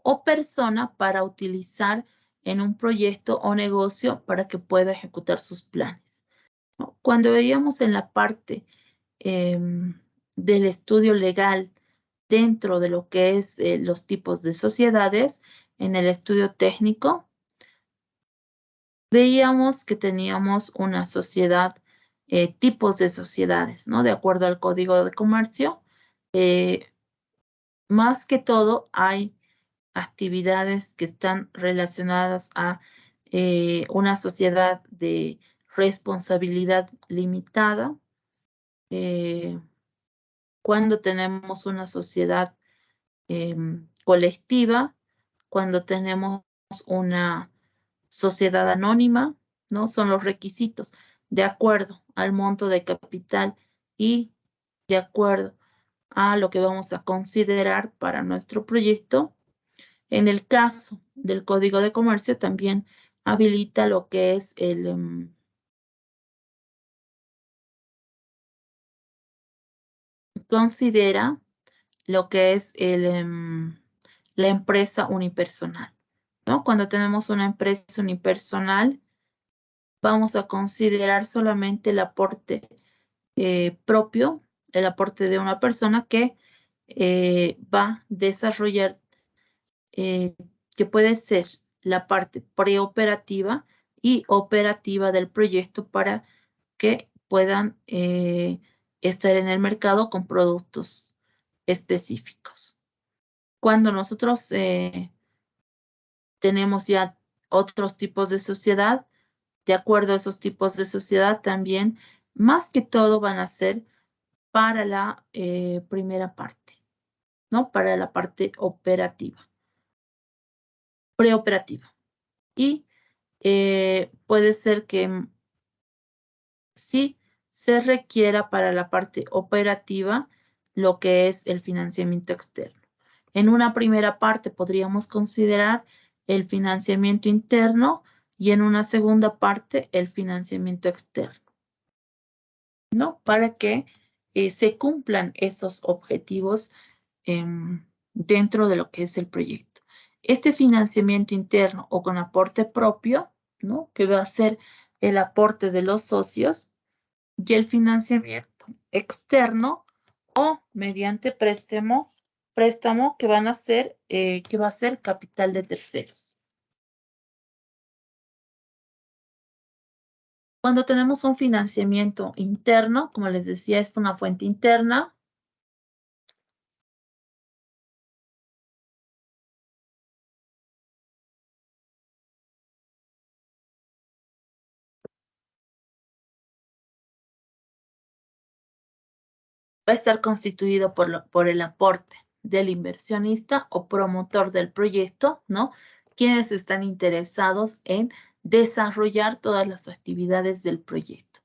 o persona para utilizar en un proyecto o negocio para que pueda ejecutar sus planes, ¿no? Cuando veíamos en la parte del estudio legal dentro de lo que es los tipos de sociedades, en el estudio técnico, veíamos que teníamos una sociedad, tipos de sociedades, ¿no? De acuerdo al Código de Comercio, más que todo hay actividades que están relacionadas a una sociedad de responsabilidad limitada. Cuando tenemos una sociedad colectiva, cuando tenemos una sociedad anónima, ¿no? Son los requisitos de acuerdo al monto de capital y de acuerdo a lo que vamos a considerar para nuestro proyecto. En el caso del Código de Comercio también habilita lo que es considera lo que es la empresa unipersonal, ¿no? Cuando tenemos una empresa unipersonal, vamos a considerar solamente el aporte propio, el aporte de una persona que va a desarrollar, que puede ser la parte preoperativa y operativa del proyecto para que puedan estar en el mercado con productos específicos. Cuando nosotros tenemos ya otros tipos de sociedad, de acuerdo a esos tipos de sociedad también, más que todo van a ser para la primera parte, ¿no? Para la parte operativa, preoperativa. Y puede ser que sí se requiera para la parte operativa lo que es el financiamiento externo. En una primera parte podríamos considerar el financiamiento interno y en una segunda parte el financiamiento externo, ¿no? Para que se cumplan esos objetivos dentro de lo que es el proyecto. Este financiamiento interno o con aporte propio, ¿no? Que va a ser el aporte de los socios, y el financiamiento externo o mediante préstamo que van a ser, que va a ser capital de terceros. Cuando tenemos un financiamiento interno, como les decía, es una fuente interna. Va a estar constituido por el aporte del inversionista o promotor del proyecto, ¿no? Quienes están interesados en desarrollar todas las actividades del proyecto.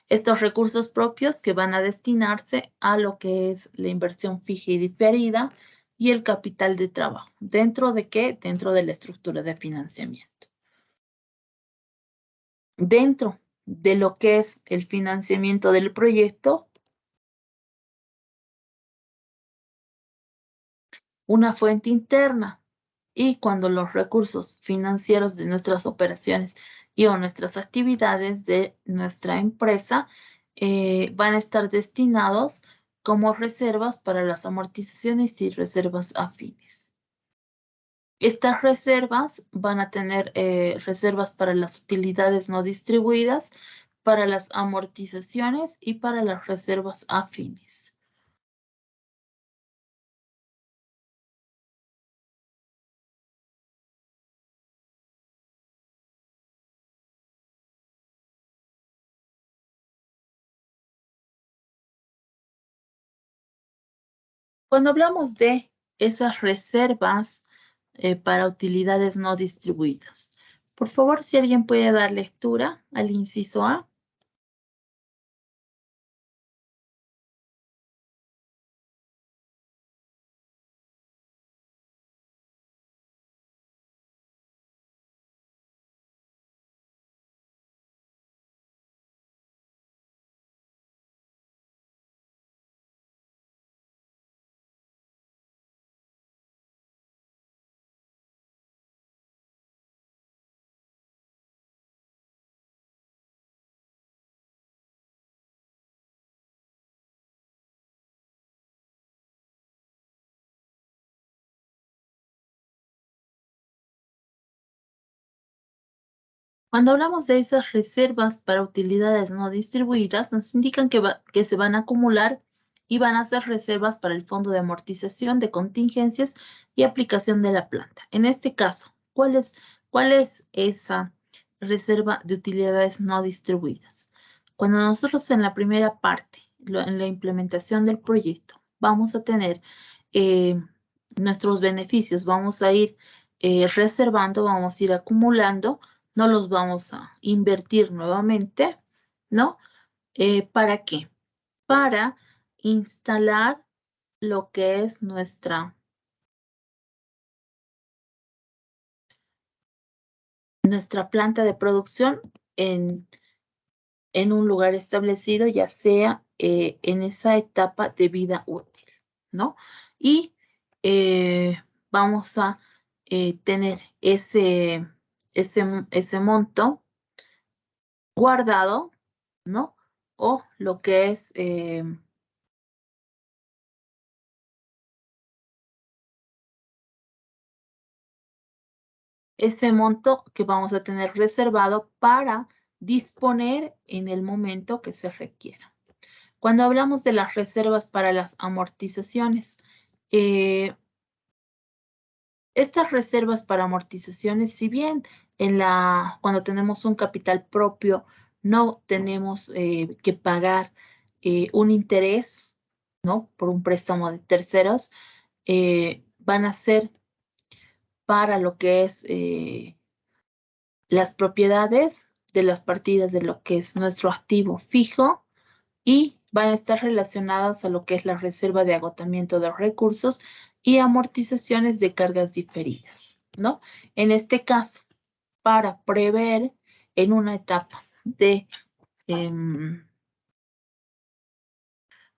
Estos recursos propios que van a destinarse a lo que es la inversión fija y diferida y el capital de trabajo. ¿Dentro de qué? Dentro de la estructura de financiamiento. Dentro de lo que es el financiamiento del proyecto, una fuente interna. Y cuando los recursos financieros de nuestras operaciones y o nuestras actividades de nuestra empresa van a estar destinados como reservas para las amortizaciones y reservas afines. Estas reservas van a tener reservas para las utilidades no distribuidas, para las amortizaciones y para las reservas afines. Cuando hablamos de esas reservas para utilidades no distribuidas, por favor, si alguien puede dar lectura al inciso A. Cuando hablamos de esas reservas para utilidades no distribuidas, nos indican que se van a acumular y van a ser reservas para el fondo de amortización de contingencias y aplicación de la planta. En este caso, ¿cuál es esa reserva de utilidades no distribuidas? Cuando nosotros en la primera parte, en la implementación del proyecto, vamos a tener nuestros beneficios, vamos a ir reservando, vamos a ir acumulando, no los vamos a invertir nuevamente, ¿no? ¿Para qué? Para instalar lo que es nuestra planta de producción en un lugar establecido, ya sea en esa etapa de vida útil, ¿no? Y vamos a tener ese monto guardado, ¿no? O lo que es ese monto que vamos a tener reservado para disponer en el momento que se requiera. Cuando hablamos de las reservas para las amortizaciones, estas reservas para amortizaciones, si bien cuando tenemos un capital propio no tenemos que pagar un interés, ¿no? Por un préstamo de terceros, van a ser para lo que es las propiedades de las partidas de lo que es nuestro activo fijo y van a estar relacionadas a lo que es la reserva de agotamiento de recursos y amortizaciones de cargas diferidas. ¿no? En este caso, para prever en una etapa de,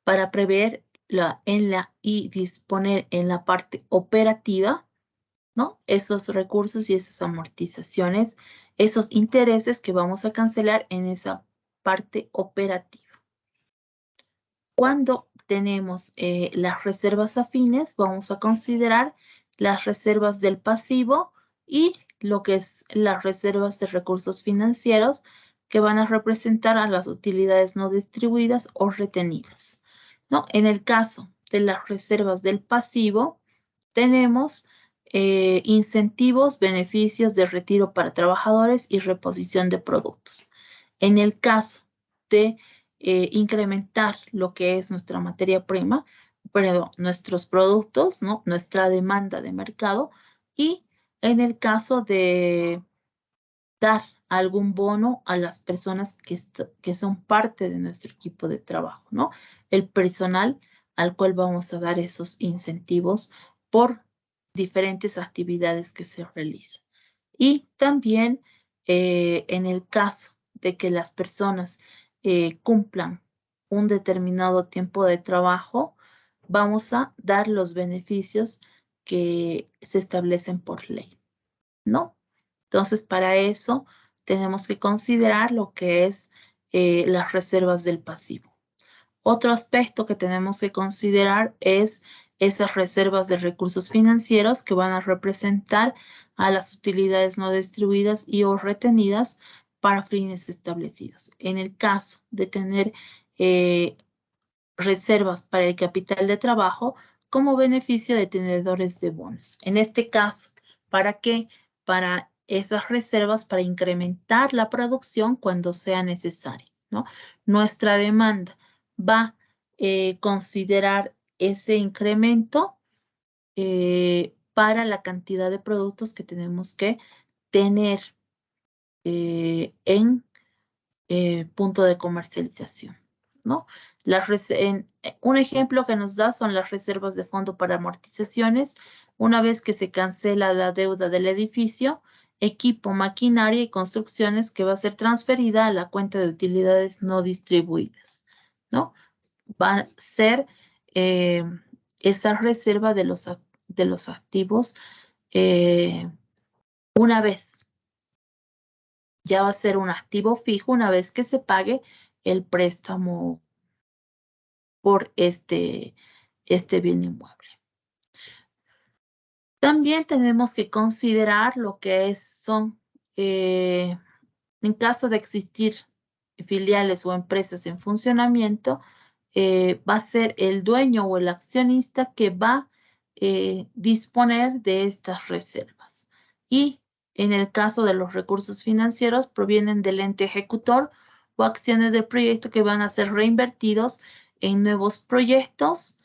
para prever y disponer en la parte operativa, ¿no? Esos recursos y esas amortizaciones, esos intereses que vamos a cancelar en esa parte operativa. Cuando tenemos las reservas afines, vamos a considerar las reservas del pasivo y lo que es las reservas de recursos financieros que van a representar a las utilidades no distribuidas o retenidas, ¿no? En el caso de las reservas del pasivo, tenemos incentivos, beneficios de retiro para trabajadores y reposición de productos. En el caso de incrementar lo que es nuestra materia prima, perdón, nuestros productos, ¿no? Nuestra demanda de mercado, y en el caso de dar algún bono a las personas que son parte de nuestro equipo de trabajo, ¿no? El personal al cual vamos a dar esos incentivos por diferentes actividades que se realizan. Y también en el caso de que las personas cumplan un determinado tiempo de trabajo, vamos a dar los beneficios que se establecen por ley, ¿no? Entonces, para eso tenemos que considerar lo que es las reservas del pasivo. Otro aspecto que tenemos que considerar es esas reservas de recursos financieros que van a representar a las utilidades no distribuidas y o retenidas para fines establecidos. En el caso de tener reservas para el capital de trabajo como beneficio de tenedores de bonos. En este caso, ¿para qué? Para esas reservas para incrementar la producción cuando sea necesario, ¿no? Nuestra demanda va a considerar ese incremento para la cantidad de productos que tenemos que tener en punto de comercialización, ¿no? Un ejemplo que nos da son las reservas de fondo para amortizaciones. Una vez que se cancela la deuda del edificio, equipo, maquinaria y construcciones que va a ser transferida a la cuenta de utilidades no distribuidas, ¿no? Va a ser esa reserva de los activos una vez. Ya va a ser un activo fijo una vez que se pague el préstamo por este bien inmueble. También tenemos que considerar lo que son, en caso de existir filiales o empresas en funcionamiento, va a ser el dueño o el accionista que va a disponer de estas reservas. Y en el caso de los recursos financieros, provienen del ente ejecutor o acciones del proyecto que van a ser reinvertidos en nuevos proyectos,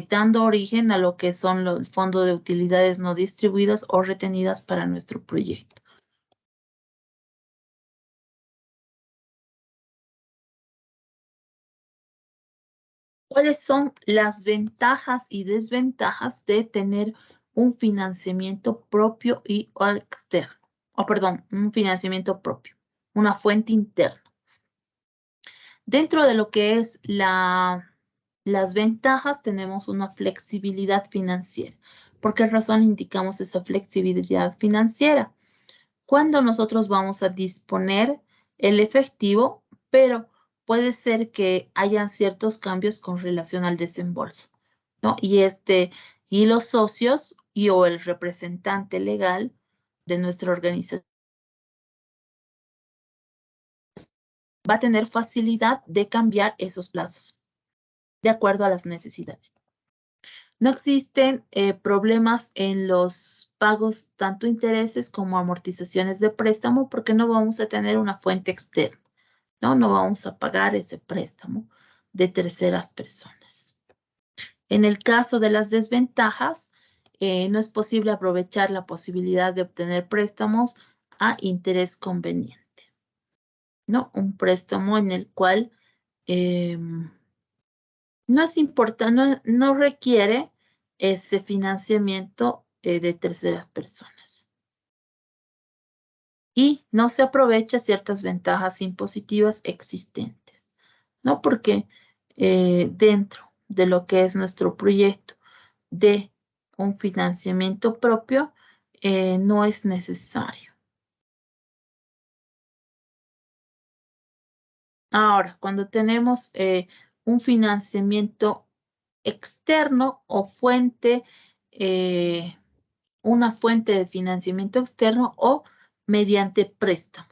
dando origen a lo que son el fondo de utilidades no distribuidas o retenidas para nuestro proyecto. ¿Cuáles son las ventajas y desventajas de tener un financiamiento propio y o externo? Perdón, un financiamiento propio, una fuente interna. Dentro de lo que es las ventajas, tenemos una flexibilidad financiera. ¿Por qué razón indicamos esa flexibilidad financiera? Cuando nosotros vamos a disponer el efectivo, pero puede ser que hayan ciertos cambios con relación al desembolso, ¿no? Y los socios o el representante legal de nuestra organización va a tener facilidad de cambiar esos plazos de acuerdo a las necesidades. No existen problemas en los pagos, tanto intereses como amortizaciones de préstamo, porque no vamos a tener una fuente externa, ¿no? No vamos a pagar ese préstamo de terceras personas. En el caso de las desventajas, no es posible aprovechar la posibilidad de obtener préstamos a interés conveniente, ¿no? Un préstamo en el cual no es importante, no requiere ese financiamiento de terceras personas. Y no se aprovecha ciertas ventajas impositivas existentes, ¿no? Porque dentro de lo que es nuestro proyecto de un financiamiento propio, no es necesario. Ahora, cuando tenemos un financiamiento externo o una fuente de financiamiento externo o mediante préstamo.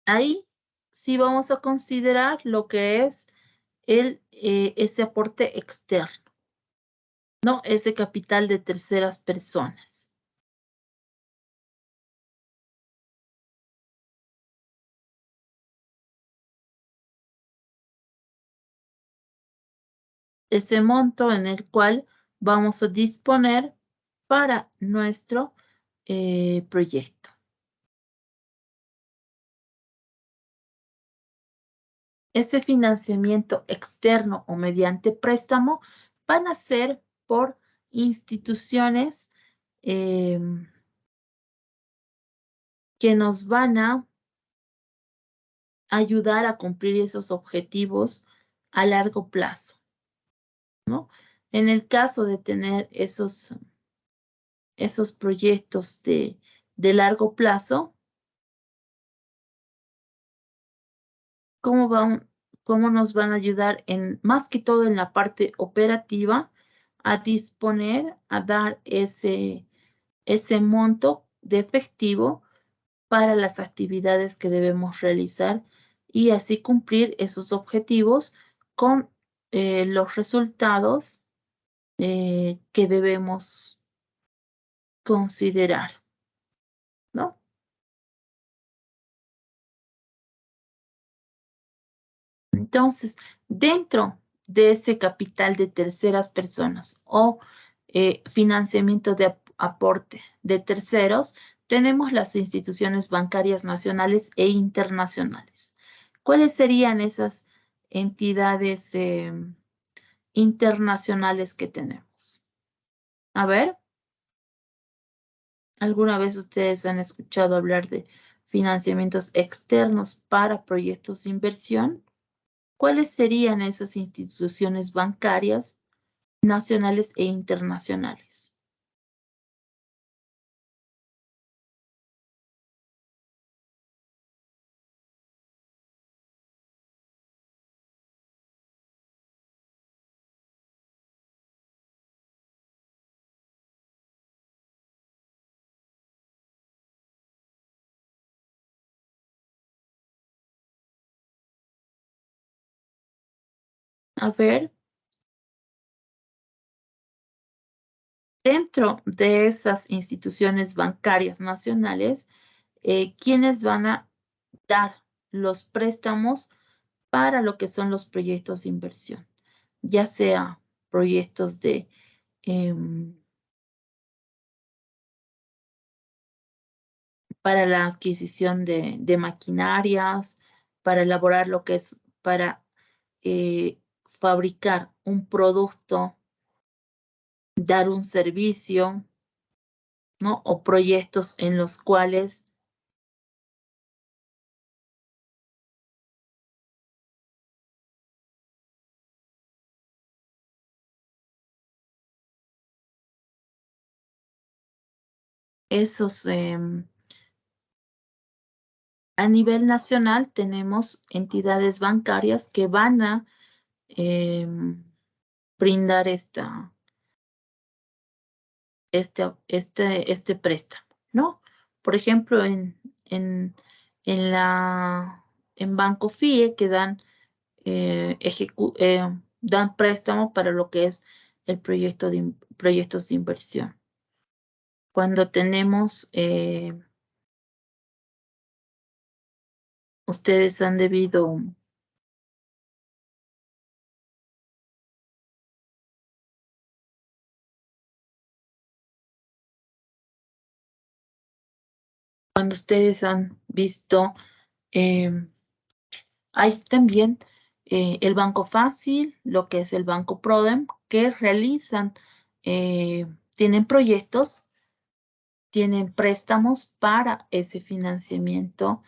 Ahí sí vamos a considerar lo que es ese aporte externo, ¿no? Ese capital de terceras personas. Ese monto en el cual vamos a disponer para nuestro proyecto. Ese financiamiento externo o mediante préstamo van a ser por instituciones que nos van a ayudar a cumplir esos objetivos a largo plazo, ¿no? En el caso de tener esos proyectos de largo plazo, ¿cómo nos van a ayudar más que todo en la parte operativa, a disponer, a dar ese monto de efectivo para las actividades que debemos realizar y así cumplir esos objetivos con los resultados que debemos considerar, ¿no? Entonces, dentro de ese capital de terceras personas o financiamiento de aporte de terceros, tenemos las instituciones bancarias nacionales e internacionales. ¿Cuáles serían esas entidades internacionales que tenemos? A ver, ¿alguna vez ustedes han escuchado hablar de financiamientos externos para proyectos de inversión? ¿Cuáles serían esas instituciones bancarias nacionales e internacionales? A ver, dentro de esas instituciones bancarias nacionales, ¿quiénes van a dar los préstamos para lo que son los proyectos de inversión? Ya sea proyectos para la adquisición de maquinarias, para elaborar lo que es para fabricar un producto, dar un servicio, ¿no? O proyectos en los cuales esos, a nivel nacional tenemos entidades bancarias que van a brindar este préstamo, ¿no? Por ejemplo, en Banco FIE que dan préstamo para lo que es el proyectos de inversión. Cuando tenemos, ustedes han debido cuando ustedes han visto, hay también el Banco Fácil, lo que es el Banco Prodem, que realizan, tienen proyectos, tienen préstamos para ese financiamiento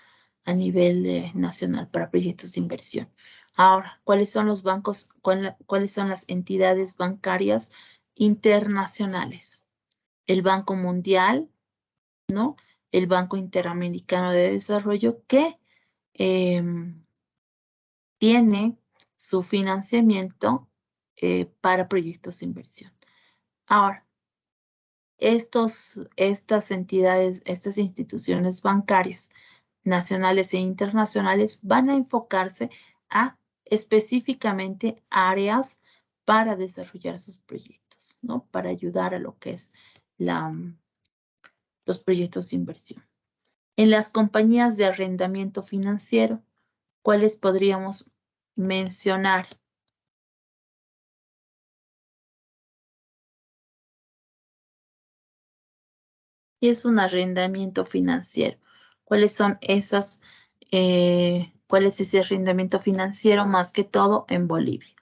a nivel nacional, para proyectos de inversión. Ahora, ¿cuáles son los bancos, cuáles son las entidades bancarias internacionales? El Banco Mundial, ¿no? El Banco Interamericano de Desarrollo, que tiene su financiamiento para proyectos de inversión. Ahora, estas entidades, estas instituciones bancarias nacionales e internacionales van a enfocarse a específicamente áreas para desarrollar sus proyectos, ¿no? Para ayudar a lo que es los proyectos de inversión. En las compañías de arrendamiento financiero, ¿cuáles podríamos mencionar? ¿Qué es un arrendamiento financiero? ¿Cuáles son esas, cuál es ese arrendamiento financiero más que todo en Bolivia?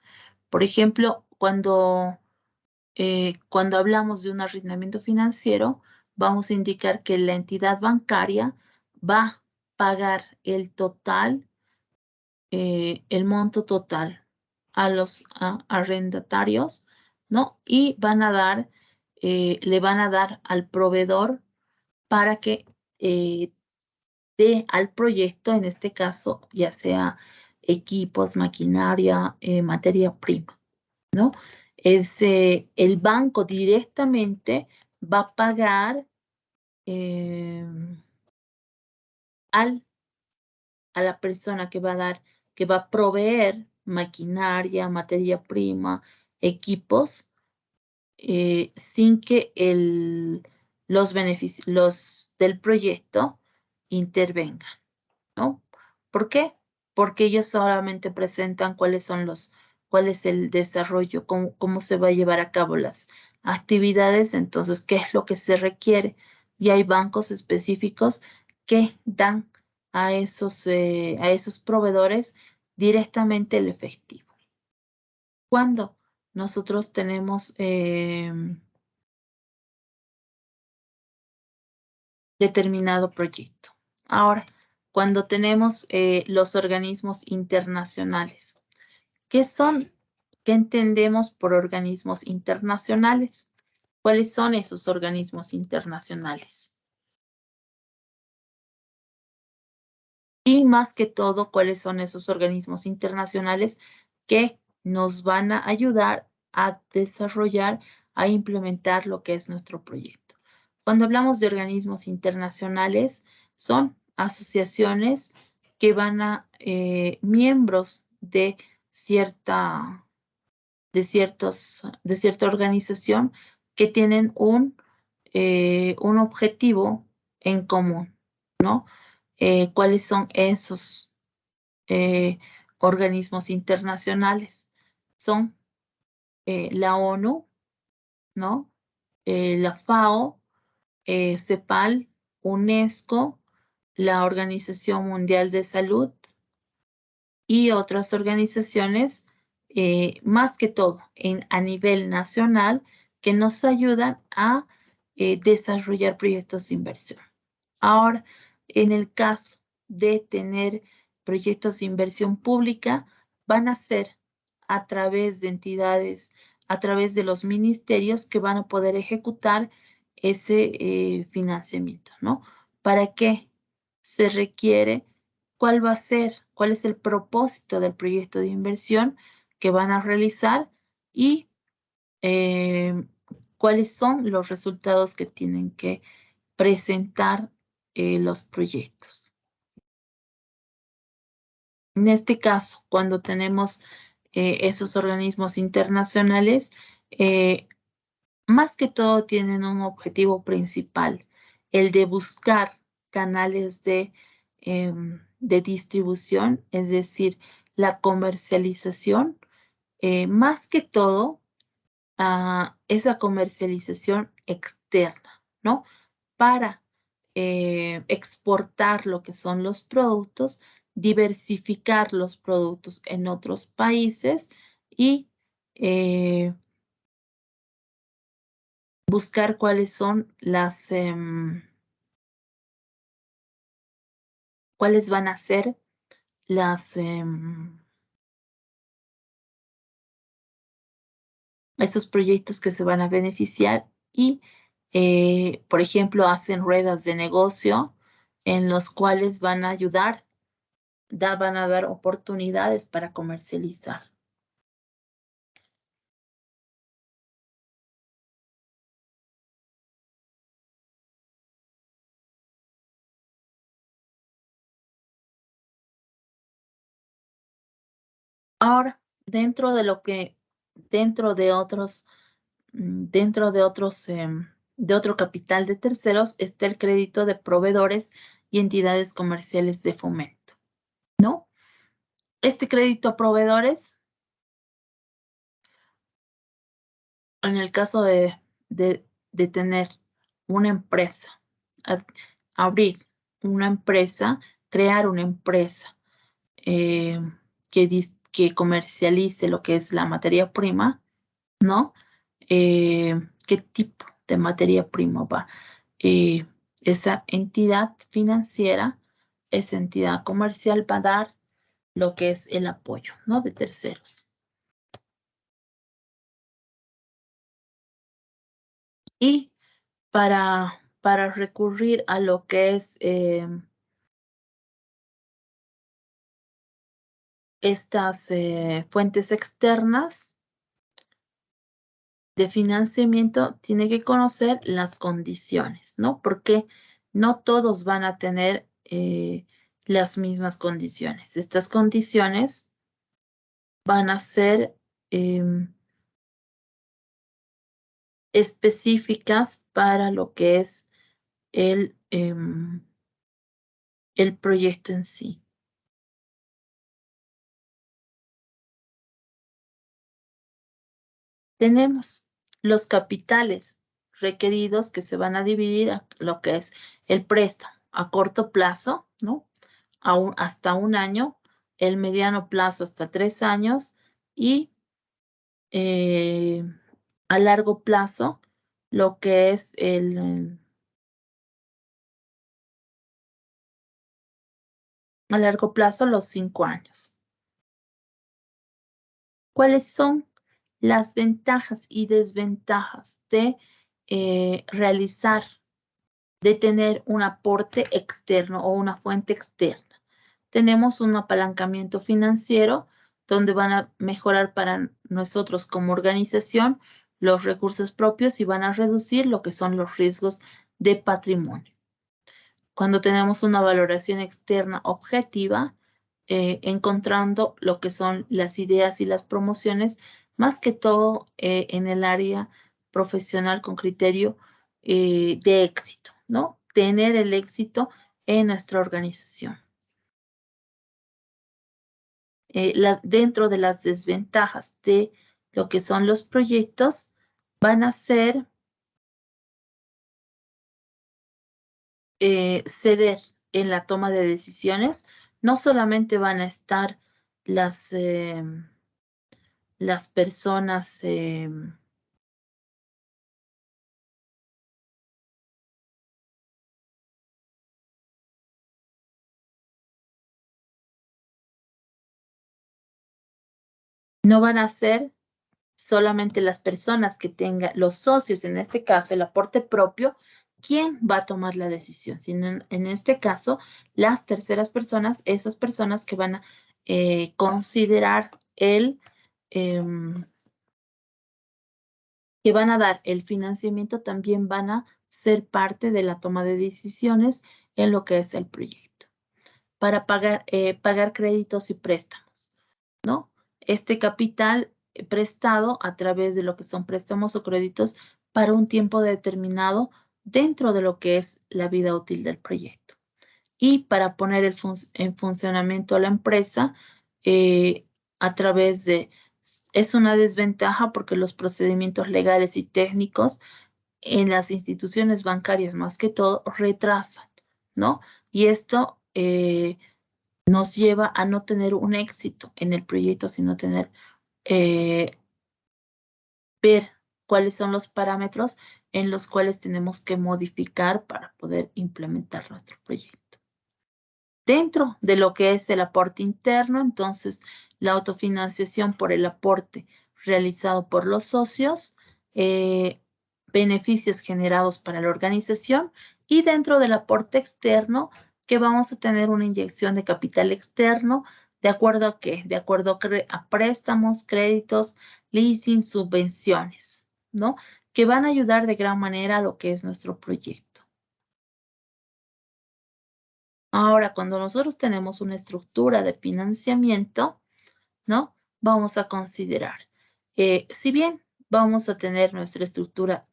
Por ejemplo, cuando hablamos de un arrendamiento financiero, vamos a indicar que la entidad bancaria va a pagar el total, el monto total a los arrendatarios, ¿no? Y van a dar, le van a dar al proveedor para que dé al proyecto, en este caso, ya sea equipos, maquinaria, materia prima, ¿no? El banco directamente va a pagar a la persona que va a dar, que va a proveer maquinaria, materia prima, equipos, sin que los del proyecto intervengan, ¿no? ¿Por qué? Porque ellos solamente presentan cuál es el desarrollo, cómo se va a llevar a cabo las actividades, entonces, qué es lo que se requiere. Y hay bancos específicos que dan a esos proveedores directamente el efectivo. Cuando nosotros tenemos determinado proyecto. Ahora, cuando tenemos los organismos internacionales, ¿qué son? ¿Qué entendemos por organismos internacionales? ¿Cuáles son esos organismos internacionales? Y más que todo, ¿cuáles son esos organismos internacionales que nos van a ayudar a desarrollar, a implementar lo que es nuestro proyecto? Cuando hablamos de organismos internacionales, son asociaciones que van a miembros de cierta organización que tienen un objetivo en común, ¿no? ¿Cuáles son esos organismos internacionales? Son la ONU, ¿no? La FAO, CEPAL, UNESCO, la Organización Mundial de Salud y otras organizaciones, más que todo a nivel nacional, que nos ayudan a desarrollar proyectos de inversión. Ahora, en el caso de tener proyectos de inversión pública, van a ser a través de entidades, a través de los ministerios que van a poder ejecutar ese financiamiento, ¿no? ¿Para qué se requiere? ¿Cuál va a ser? ¿Cuál es el propósito del proyecto de inversión que van a realizar? Y cuáles son los resultados que tienen que presentar los proyectos. En este caso, cuando tenemos esos organismos internacionales, más que todo tienen un objetivo principal, el de buscar canales de distribución, es decir, la comercialización, más que todo esa comercialización externa, ¿no? Para exportar lo que son los productos diversificar los productos en otros países y buscar cuáles son cuáles van a ser estos proyectos que se van a beneficiar y, por ejemplo, hacen ruedas de negocio en los cuales van a ayudar, van a dar oportunidades para comercializar. Ahora, dentro de otro capital de terceros está el crédito de proveedores y entidades comerciales de fomento, ¿no? Este crédito a proveedores, en el caso de tener una empresa, abrir una empresa, crear una empresa que comercialice lo que es la materia prima, ¿no? ¿Qué tipo de materia prima va? Esa entidad financiera, esa entidad comercial va a dar lo que es el apoyo, ¿no? De terceros. Y para recurrir a lo que es estas fuentes externas de financiamiento, tiene que conocer las condiciones, ¿no? Porque no todos van a tener las mismas condiciones. Estas condiciones van a ser específicas para lo que es el proyecto en sí. Tenemos los capitales requeridos que se van a dividir a lo que es el préstamo a corto plazo, ¿no? Hasta 1 año, el mediano plazo hasta 3 años y a largo plazo lo que es a largo plazo los 5 años. ¿Cuáles son las ventajas y desventajas de de tener un aporte externo o una fuente externa? Tenemos un apalancamiento financiero donde van a mejorar para nosotros como organización los recursos propios y van a reducir lo que son los riesgos de patrimonio. Cuando tenemos una valoración externa objetiva, encontrando lo que son las ideas y las promociones, más que todo en el área profesional con criterio de éxito, ¿no? Tener el éxito en nuestra organización. Dentro de las desventajas de lo que son los proyectos, van a ser ceder en la toma de decisiones. No solamente van a estar las personas no van a ser solamente las personas que tengan, los socios, en este caso, el aporte propio, ¿quién va a tomar la decisión? Sino en este caso, las terceras personas, esas personas que van a considerar que van a dar el financiamiento, también van a ser parte de la toma de decisiones en lo que es el proyecto. Para pagar créditos y préstamos, ¿no? Este capital prestado a través de lo que son préstamos o créditos para un tiempo determinado dentro de lo que es la vida útil del proyecto. Y para poner en funcionamiento a la empresa a través de... Es una desventaja porque los procedimientos legales y técnicos en las instituciones bancarias más que todo retrasan, ¿no? Y esto nos lleva a no tener un éxito en el proyecto, sino tener, ver cuáles son los parámetros en los cuales tenemos que modificar para poder implementar nuestro proyecto. Dentro de lo que es el aporte interno, entonces, la autofinanciación por el aporte realizado por los socios, beneficios generados para la organización, y dentro del aporte externo, que vamos a tener una inyección de capital externo, ¿de acuerdo a qué? De acuerdo a préstamos, créditos, leasing, subvenciones, ¿no? Que van a ayudar de gran manera a lo que es nuestro proyecto. Ahora, cuando nosotros tenemos una estructura de financiamiento, ¿no? Vamos a considerar, si bien vamos a tener nuestra estructura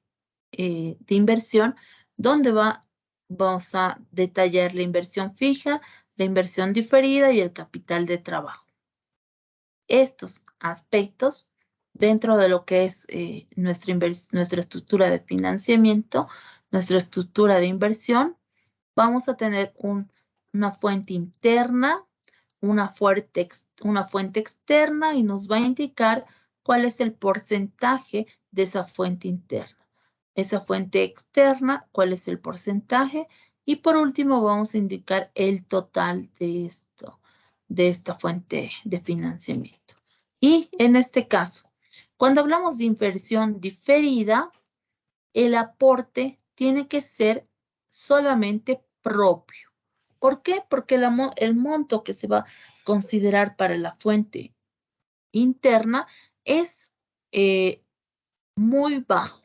de inversión, donde vamos a detallar la inversión fija, la inversión diferida y el capital de trabajo. Estos aspectos, dentro de lo que es nuestra estructura de financiamiento, nuestra estructura de inversión, vamos a tener una fuente interna, una fuente externa, y nos va a indicar cuál es el porcentaje de esa fuente interna. Esa fuente externa, cuál es el porcentaje, y por último vamos a indicar el total de esta fuente de financiamiento. Y en este caso, cuando hablamos de inversión diferida, el aporte tiene que ser solamente propio. ¿Por qué? Porque el monto que se va a considerar para la fuente interna es muy bajo,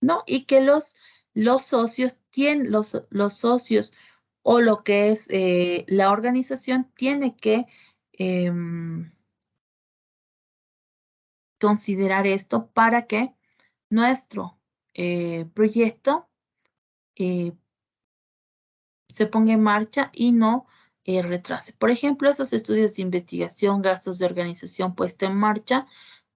¿no? Y que los socios tienen, los socios o lo que es la organización tiene que considerar esto para que nuestro proyecto se ponga en marcha y no retrase. Por ejemplo, esos estudios de investigación, gastos de organización puesta en marcha,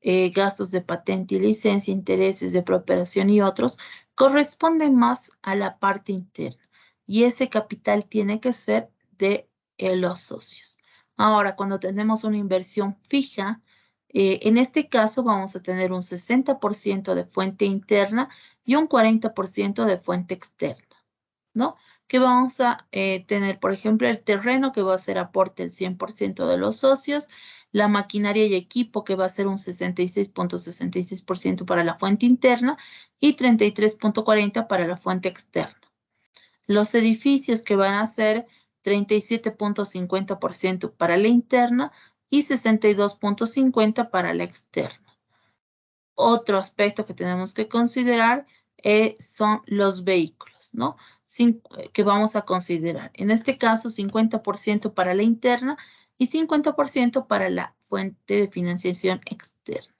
gastos de patente y licencia, intereses de preparación y otros, corresponden más a la parte interna. Y ese capital tiene que ser de los socios. Ahora, cuando tenemos una inversión fija, en este caso vamos a tener un 60% de fuente interna y un 40% de fuente externa, ¿no? Que vamos a tener, por ejemplo, el terreno, que va a ser aporte el 100% de los socios, la maquinaria y equipo, que va a ser un 66.66% para la fuente interna y 33.40% para la fuente externa. Los edificios, que van a ser 37.50% para la interna y 62.50% para la externa. Otro aspecto que tenemos que considerar son los vehículos, ¿no? Que vamos a considerar. En este caso, 50% para la interna y 50% para la fuente de financiación externa.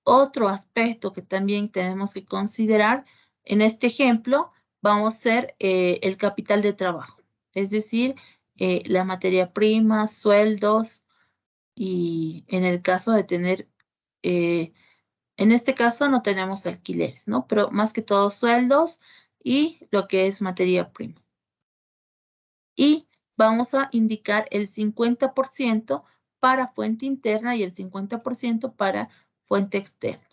Otro aspecto que también tenemos que considerar, en este ejemplo, vamos a ser el capital de trabajo, es decir, la materia prima, sueldos, y en el caso de tener, en este caso no tenemos alquileres, ¿no? Pero más que todo sueldos y lo que es materia prima. Y vamos a indicar el 50% para fuente interna y el 50% para fuente externa.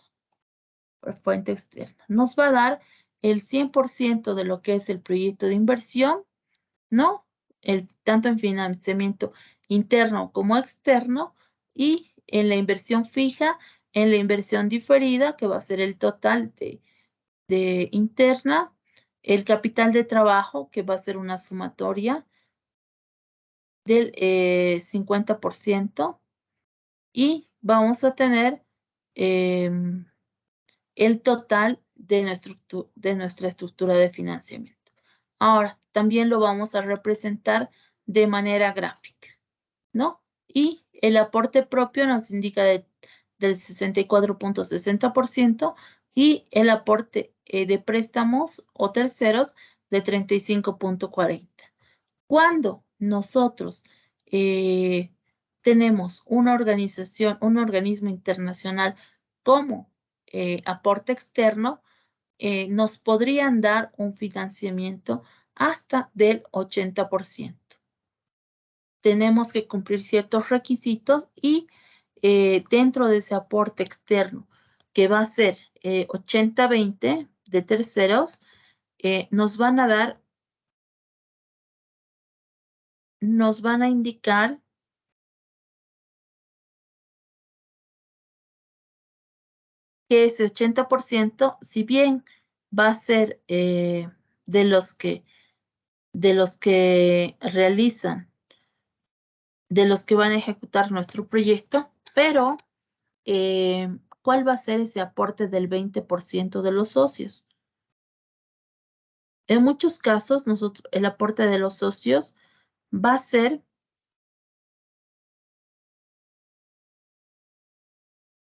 Nos va a dar el 100% de lo que es el proyecto de inversión, ¿no? Tanto en financiamiento interno como externo, y en la inversión fija, en la inversión diferida, que va a ser el total de interna, el capital de trabajo, que va a ser una sumatoria del 50%, y vamos a tener el total de nuestra estructura de financiamiento. Ahora, también lo vamos a representar de manera gráfica, ¿no? Y el aporte propio nos indica del 64.60% y el aporte de préstamos o terceros de 35.40%. Cuando nosotros tenemos una organización, un organismo internacional como aporte externo, nos podrían dar un financiamiento hasta del 80%. tenemos que cumplir ciertos requisitos y dentro de ese aporte externo, que va a ser 80-20 de terceros, nos van a indicar que ese 80%, si bien va a ser de los que realizan, de los que van a ejecutar nuestro proyecto, pero ¿cuál va a ser ese aporte del 20% de los socios? En muchos casos, el aporte de los socios va a ser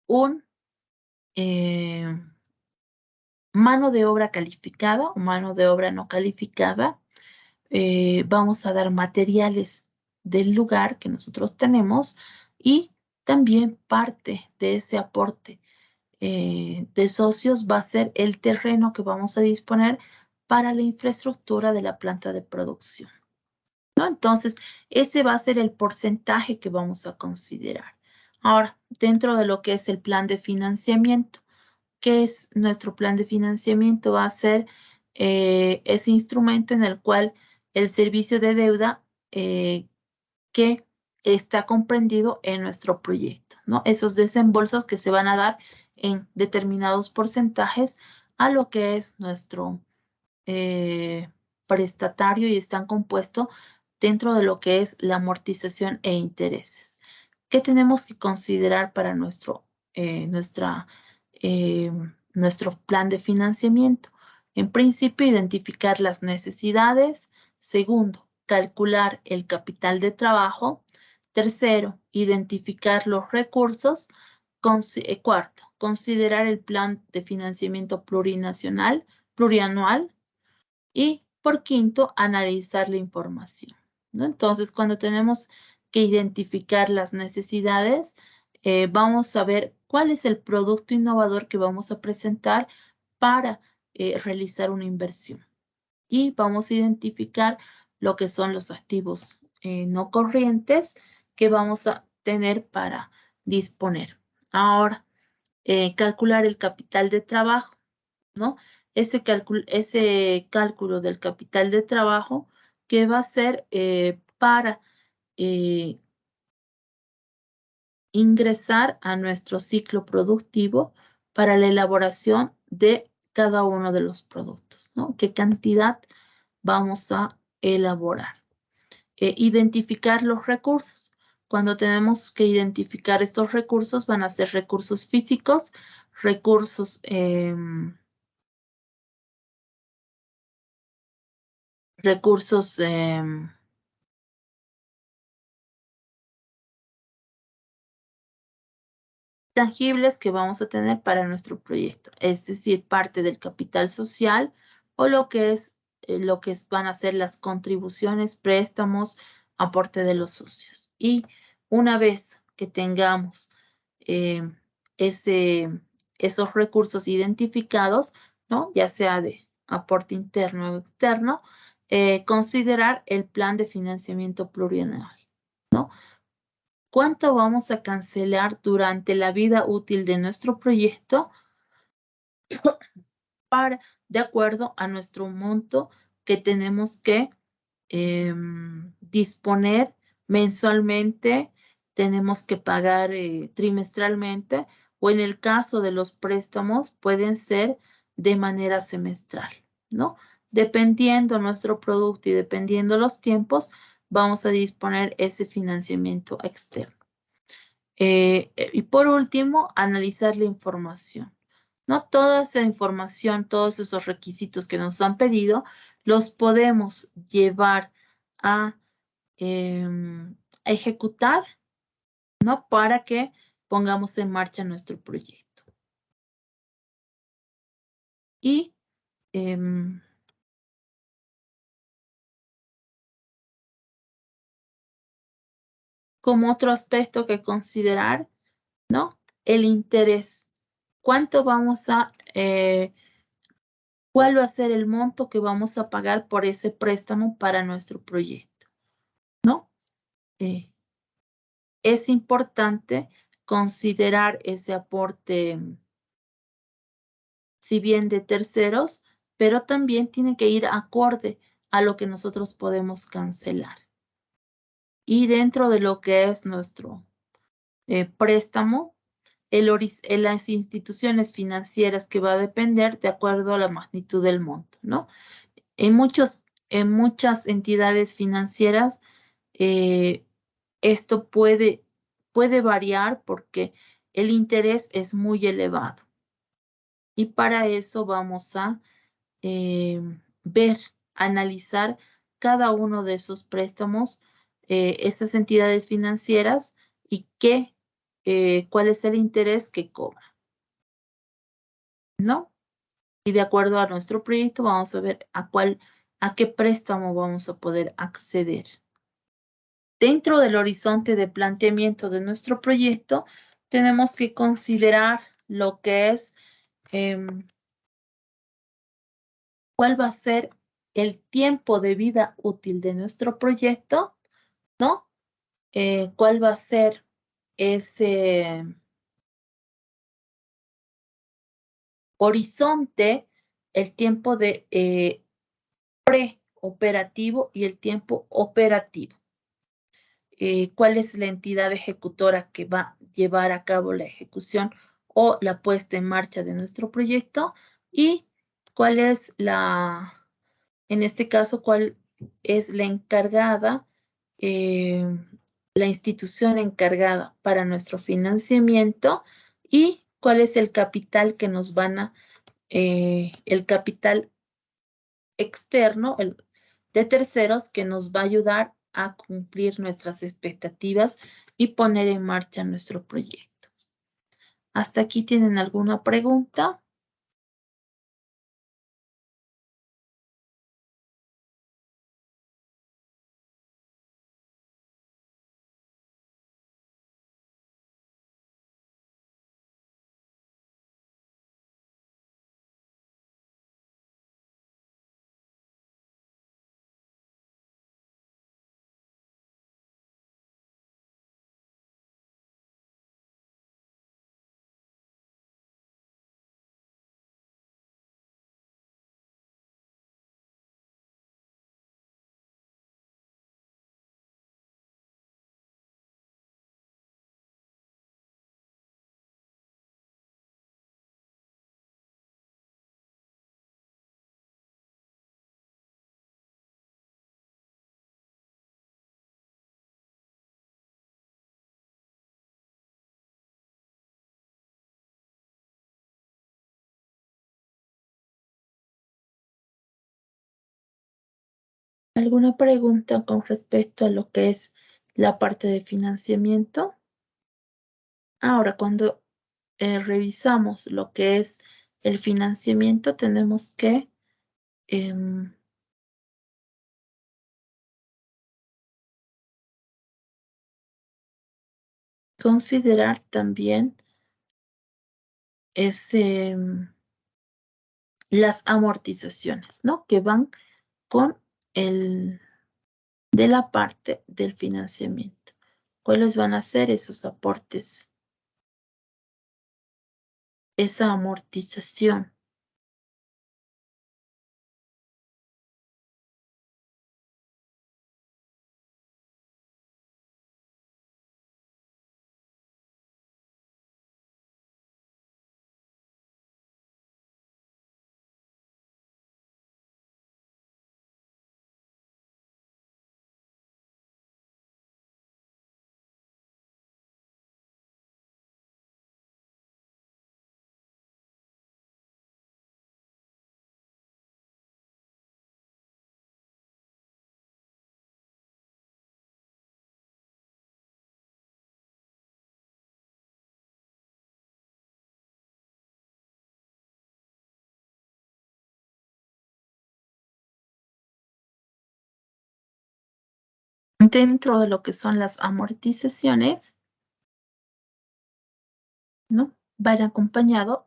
un mano de obra calificada o mano de obra no calificada. Vamos a dar materiales del lugar que nosotros tenemos y también parte de ese aporte de socios va a ser el terreno que vamos a disponer para la infraestructura de la planta de producción, ¿no? Entonces, ese va a ser el porcentaje que vamos a considerar. Ahora, dentro de lo que es el plan de financiamiento, ¿qué es nuestro plan de financiamiento? Va a ser ese instrumento en el cual el servicio de deuda que está comprendido en nuestro proyecto, ¿no? Esos desembolsos que se van a dar en determinados porcentajes a lo que es nuestro prestatario y están compuestos dentro de lo que es la amortización e intereses. ¿Qué tenemos que considerar para nuestro plan de financiamiento? En principio, identificar las necesidades. Segundo, calcular el capital de trabajo. Tercero, identificar los recursos. Cuarto, considerar el plan de financiamiento plurianual. Y por quinto, analizar la información, ¿no? Entonces, cuando tenemos que identificar las necesidades, vamos a ver cuál es el producto innovador que vamos a presentar para realizar una inversión. Y vamos a identificar lo que son los activos no corrientes que vamos a tener para disponer. Ahora, calcular el capital de trabajo, ¿no? Ese cálculo del capital de trabajo que va a ser para ingresar a nuestro ciclo productivo para la elaboración de cada uno de los productos, ¿no? ¿Qué cantidad vamos a elaborar? Identificar los recursos. Cuando tenemos que identificar estos recursos, van a ser recursos físicos, recursos tangibles que vamos a tener para nuestro proyecto, es decir, parte del capital social o lo que van a ser las contribuciones, préstamos, aporte de los socios. Y una vez que tengamos esos recursos identificados, ¿no? Ya sea de aporte interno o externo, considerar el plan de financiamiento plurianual, ¿no? ¿Cuánto vamos a cancelar durante la vida útil de nuestro proyecto de acuerdo a nuestro monto que tenemos que disponer mensualmente, tenemos que pagar trimestralmente o en el caso de los préstamos pueden ser de manera semestral, ¿no? Dependiendo nuestro producto y dependiendo los tiempos, vamos a disponer ese financiamiento externo. Y por último, analizar la información. No toda esa información, todos esos requisitos que nos han pedido, los podemos llevar a ejecutar, ¿no? Para que pongamos en marcha nuestro proyecto. Y como otro aspecto que considerar, ¿no? El interés. ¿Cuánto vamos a, cuál va a ser el monto que vamos a pagar por ese préstamo para nuestro proyecto, ¿no? es importante considerar ese aporte, si bien de terceros, pero también tiene que ir acorde a lo que nosotros podemos cancelar. Y dentro de lo que es nuestro préstamo, las instituciones financieras que va a depender de acuerdo a la magnitud del monto, ¿no? En muchas entidades financieras, esto puede variar porque el interés es muy elevado. Y para eso vamos a analizar cada uno de esos préstamos, esas entidades financieras y cuál es el interés que cobra, ¿no? Y de acuerdo a nuestro proyecto vamos a ver a qué préstamo vamos a poder acceder. Dentro del horizonte de planteamiento de nuestro proyecto, tenemos que considerar lo que es cuál va a ser el tiempo de vida útil de nuestro proyecto, ¿no? Cuál va a ser ese horizonte, el tiempo de preoperativo y el tiempo operativo. Cuál es la entidad ejecutora que va a llevar a cabo la ejecución o la puesta en marcha de nuestro proyecto y cuál es en este caso, cuál es la encargada, la institución encargada para nuestro financiamiento y cuál es el capital que nos el capital externo, de terceros, que nos va a ayudar a cumplir nuestras expectativas y poner en marcha nuestro proyecto. ¿Hasta aquí tienen alguna pregunta? ¿Alguna pregunta con respecto a lo que es la parte de financiamiento? Ahora, cuando revisamos lo que es el financiamiento, tenemos que considerar también las amortizaciones, ¿no? Que van con de la parte del financiamiento. ¿Cuáles van a ser esos aportes? Esa amortización. Dentro de lo que son las amortizaciones, ¿no? Va acompañado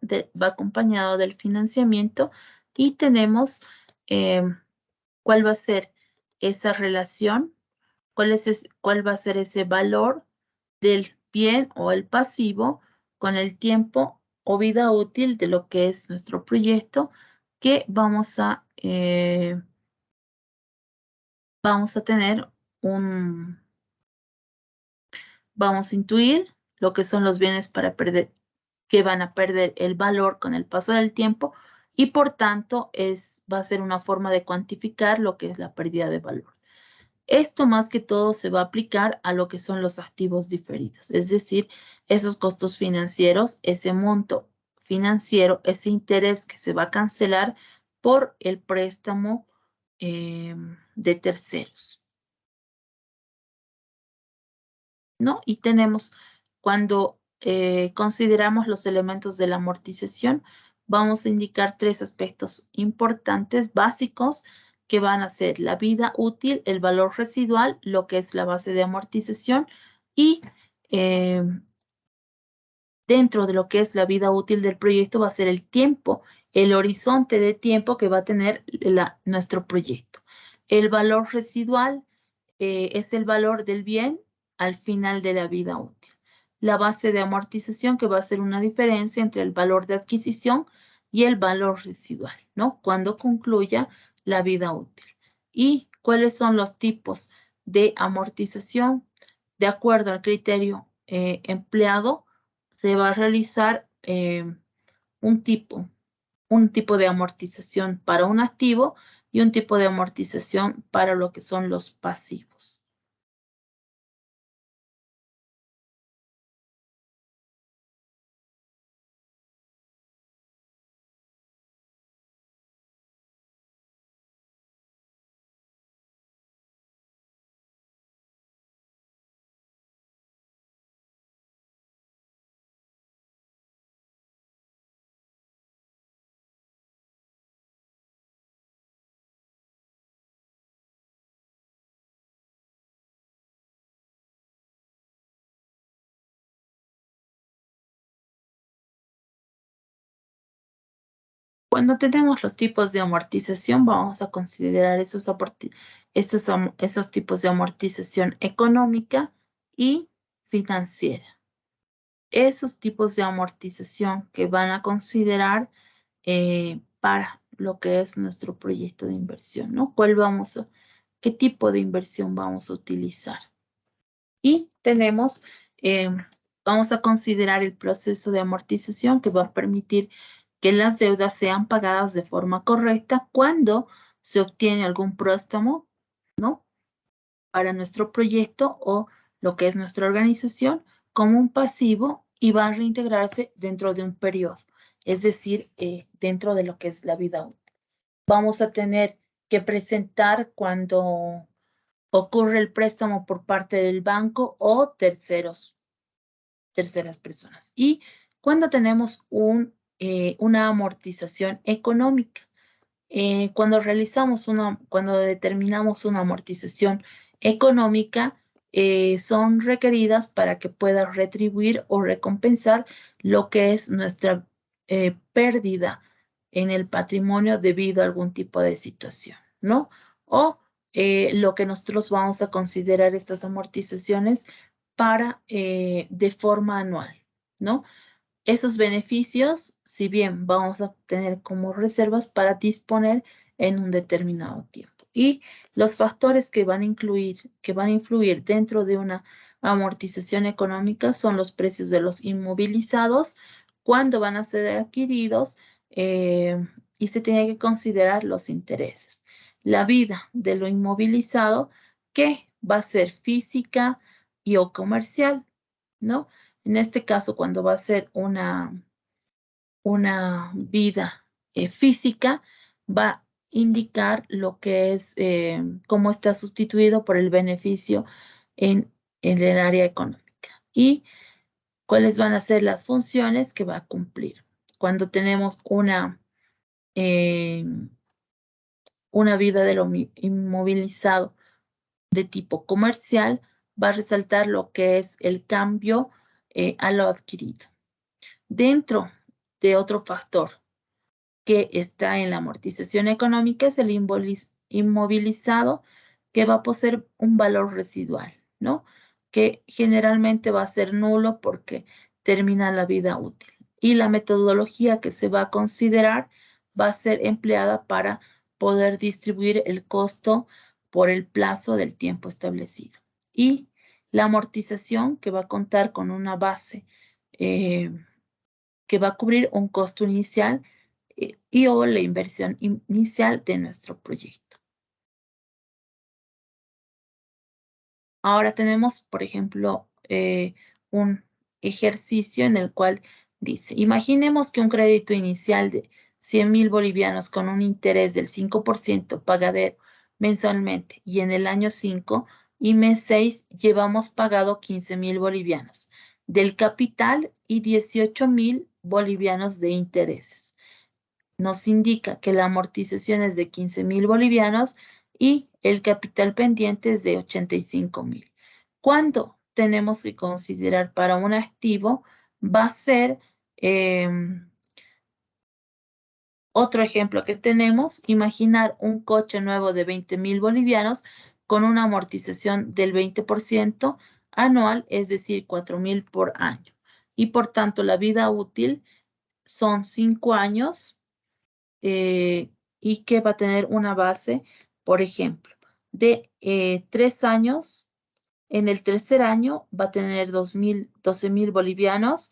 del financiamiento y tenemos cuál va a ser esa relación cuál va a ser ese valor del bien o el pasivo con el tiempo o vida útil de lo que es nuestro proyecto que vamos a tener vamos a intuir lo que son los bienes que van a perder el valor con el paso del tiempo y por tanto va a ser una forma de cuantificar lo que es la pérdida de valor. Esto más que todo se va a aplicar a lo que son los activos diferidos, es decir, esos costos financieros, ese monto financiero, ese interés que se va a cancelar por el préstamo de terceros. ¿No? Y tenemos, cuando consideramos los elementos de la amortización, vamos a indicar 3 aspectos importantes, básicos, que van a ser la vida útil, el valor residual, lo que es la base de amortización, y dentro de lo que es la vida útil del proyecto va a ser el tiempo, el horizonte de tiempo que va a tener nuestro proyecto. El valor residual es el valor del bien al final de la vida útil. La base de amortización que va a ser una diferencia entre el valor de adquisición y el valor residual, ¿no? Cuando concluya la vida útil. ¿Y cuáles son los tipos de amortización? De acuerdo al criterio empleado, se va a realizar un tipo de amortización para un activo y un tipo de amortización para lo que son los pasivos. Cuando tenemos los tipos de amortización, vamos a considerar esos tipos de amortización económica y financiera. Esos tipos de amortización que van a considerar para lo que es nuestro proyecto de inversión, ¿no? ¿Qué tipo de inversión vamos a utilizar? Y vamos a considerar el proceso de amortización que va a permitir que las deudas sean pagadas de forma correcta cuando se obtiene algún préstamo, ¿no? Para nuestro proyecto o lo que es nuestra organización como un pasivo y va a reintegrarse dentro de un periodo, es decir, dentro de lo que es la vida útil. Vamos a tener que presentar cuando ocurre el préstamo por parte del banco o terceras personas. Y cuando tenemos una amortización económica, cuando determinamos una amortización económica, son requeridas para que pueda retribuir o recompensar lo que es nuestra pérdida en el patrimonio debido a algún tipo de situación, ¿no? O lo que nosotros vamos a considerar estas amortizaciones de forma anual, ¿no? Esos beneficios, si bien vamos a tener como reservas para disponer en un determinado tiempo. Y los factores que van a influir dentro de una amortización económica son los precios de los inmovilizados, cuándo van a ser adquiridos y se tiene que considerar los intereses. La vida de lo inmovilizado, que va a ser física y o comercial, ¿no? En este caso, cuando va a ser una vida física, va a indicar lo que es, cómo está sustituido por el beneficio en el área económica y cuáles van a ser las funciones que va a cumplir. Cuando tenemos una vida de lo inmovilizado de tipo comercial, va a resaltar lo que es el cambio a lo adquirido. Dentro de otro factor que está en la amortización económica es el inmovilizado que va a poseer un valor residual, ¿no? Que generalmente va a ser nulo porque termina la vida útil. Y la metodología que se va a considerar va a ser empleada para poder distribuir el costo por el plazo del tiempo establecido. Y la amortización, que va a contar con una base que va a cubrir un costo inicial y o la inversión inicial de nuestro proyecto. Ahora tenemos, por ejemplo, un ejercicio en el cual dice, imaginemos que un crédito inicial de 100.000 bolivianos con un interés del 5% pagadero mensualmente y en el año 5 y mes 6 llevamos pagado 15.000 bolivianos del capital y 18.000 bolivianos de intereses. Nos indica que la amortización es de 15.000 bolivianos y el capital pendiente es de 85.000. ¿Cuánto tenemos que considerar para un activo? Va a ser otro ejemplo que tenemos, imaginar un coche nuevo de 20.000 bolivianos con una amortización del 20% anual, es decir, 4.000 por año. Y por tanto, la vida útil son 5 años y que va a tener una base, por ejemplo, de 3 años. En el tercer año va a tener 12.000 bolivianos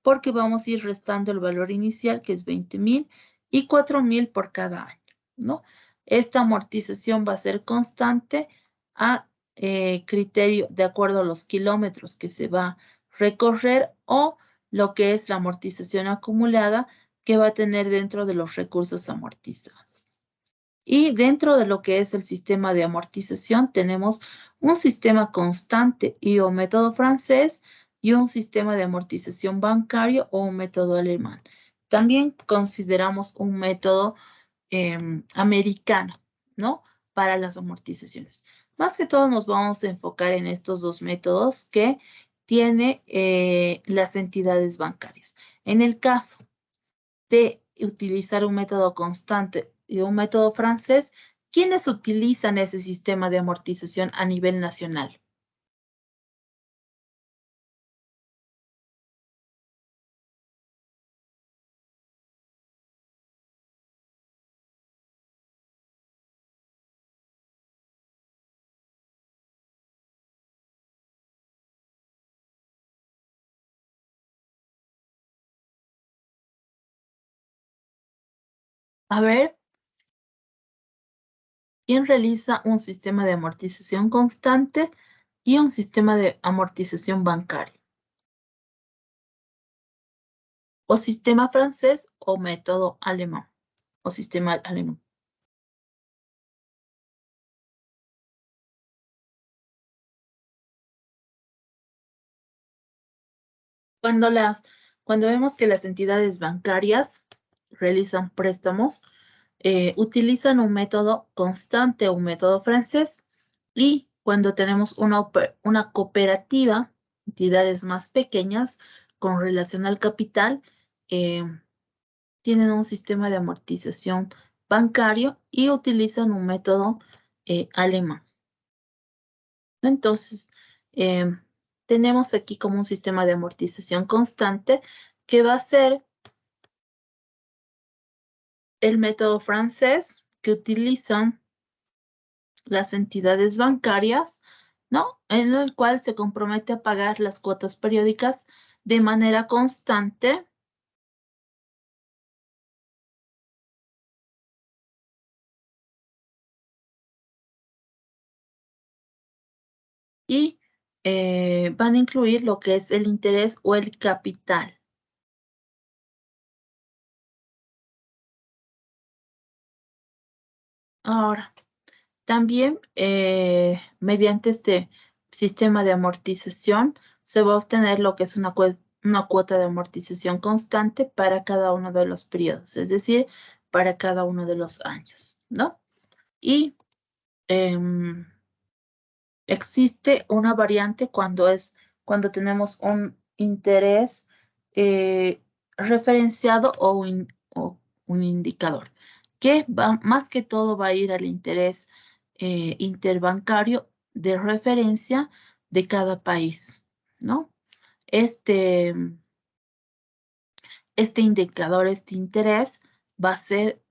porque vamos a ir restando el valor inicial, que es 20.000 y 4.000 por cada año, ¿no? Esta amortización va a ser constante a criterio de acuerdo a los kilómetros que se va a recorrer o lo que es la amortización acumulada que va a tener dentro de los recursos amortizados. Y dentro de lo que es el sistema de amortización tenemos un sistema constante y o método francés y un sistema de amortización bancario o un método alemán. También consideramos un método americano, ¿no? Para las amortizaciones. Más que todo nos vamos a enfocar en estos dos métodos que tiene las entidades bancarias. En el caso de utilizar un método constante y un método francés, ¿quiénes utilizan ese sistema de amortización a nivel nacional? A ver, ¿quién realiza un sistema de amortización constante y un sistema de amortización bancario? O sistema francés o método alemán, o sistema alemán. Cuando vemos que las entidades bancarias realizan préstamos, utilizan un método constante, un método francés, y cuando tenemos una cooperativa, entidades más pequeñas con relación al capital, tienen un sistema de amortización bancario y utilizan un método alemán. Entonces, tenemos aquí como un sistema de amortización constante que va a ser el método francés que utilizan las entidades bancarias, ¿no? En el cual se compromete a pagar las cuotas periódicas de manera constante y van a incluir lo que es el interés o el capital. Ahora, también mediante este sistema de amortización se va a obtener lo que es una cuota de amortización constante para cada uno de los periodos, es decir, para cada uno de los años, ¿no? Y existe una variante cuando tenemos un interés referenciado o un indicador, que más que todo va a ir al interés interbancario de referencia de cada país, ¿no? Este indicador, este interés, va a ser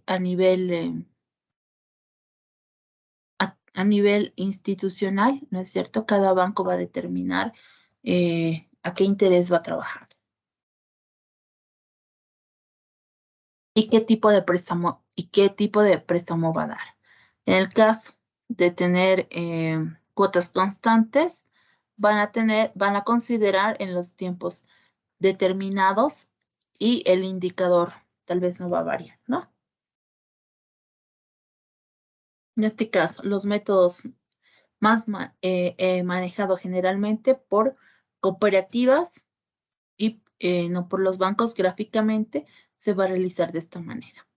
a nivel institucional, ¿no es cierto? Cada banco va a determinar a qué interés va a trabajar. ¿Y qué tipo de préstamo va a dar? En el caso de tener cuotas constantes, van a considerar en los tiempos determinados y el indicador tal vez no va a variar, ¿no? En este caso, los métodos más manejados generalmente por cooperativas y no por los bancos gráficamente, se va a realizar de esta manera.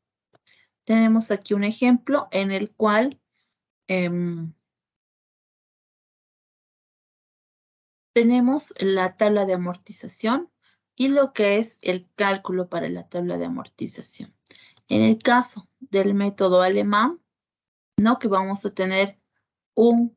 Tenemos aquí un ejemplo en el cual tenemos la tabla de amortización y lo que es el cálculo para la tabla de amortización. En el caso del método alemán, ¿no? Que vamos a tener un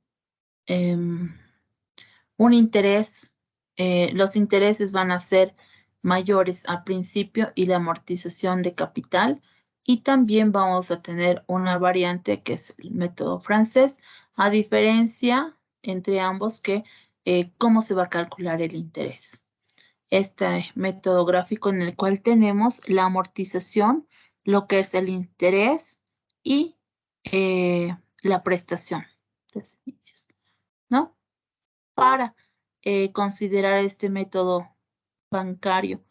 interés, los intereses van a ser mayores al principio y la amortización de capital. Y también vamos a tener una variante que es el método francés, a diferencia entre ambos que cómo se va a calcular el interés. Este método gráfico en el cual tenemos la amortización, lo que es el interés y la prestación de servicios, ¿no? Para considerar este método bancario,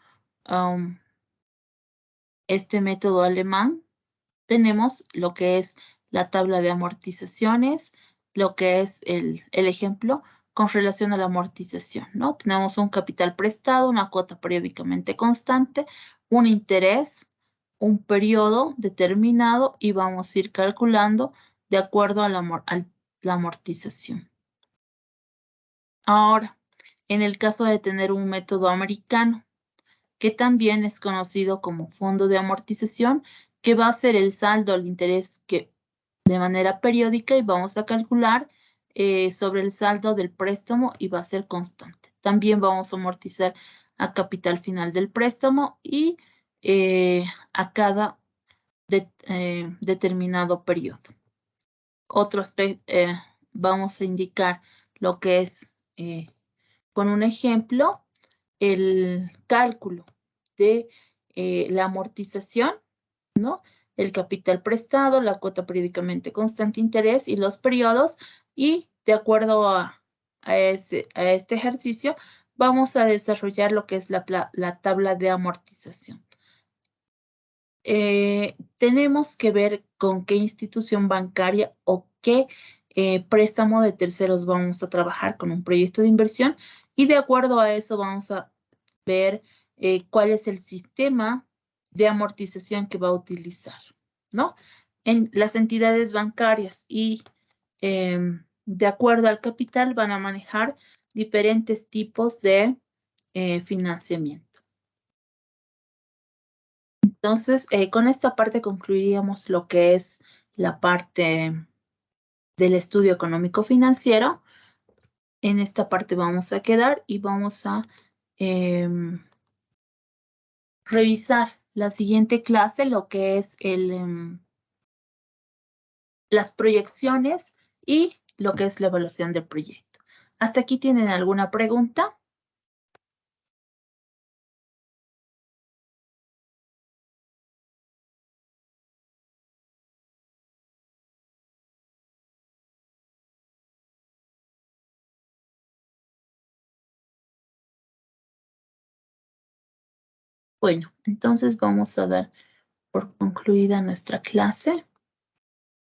este método alemán, tenemos lo que es la tabla de amortizaciones, lo que es el ejemplo con relación a la amortización, ¿no? Tenemos un capital prestado, una cuota periódicamente constante, un interés, un periodo determinado y vamos a ir calculando de acuerdo a la amortización. Ahora, en el caso de tener un método americano, que también es conocido como fondo de amortización, que va a ser el saldo al interés que de manera periódica y vamos a calcular sobre el saldo del préstamo y va a ser constante. También vamos a amortizar a capital final del préstamo y a cada determinado periodo. Otro aspecto, vamos a indicar lo que es, con un ejemplo, el cálculo de la amortización, ¿no? El capital prestado, la cuota periódicamente constante interés y los periodos. Y de acuerdo a este ejercicio, vamos a desarrollar lo que es la tabla de amortización. Tenemos que ver con qué institución bancaria o qué préstamo de terceros vamos a trabajar con un proyecto de inversión y de acuerdo a eso vamos a ver cuál es el sistema de amortización que va a utilizar, ¿no? En las entidades bancarias y de acuerdo al capital van a manejar diferentes tipos de financiamiento. Entonces, con esta parte concluiríamos lo que es la parte del estudio económico financiero. En esta parte vamos a quedar y vamos a revisar la siguiente clase, lo que es las proyecciones y lo que es la evaluación del proyecto. ¿Hasta aquí tienen alguna pregunta? Bueno, entonces vamos a dar por concluida nuestra clase.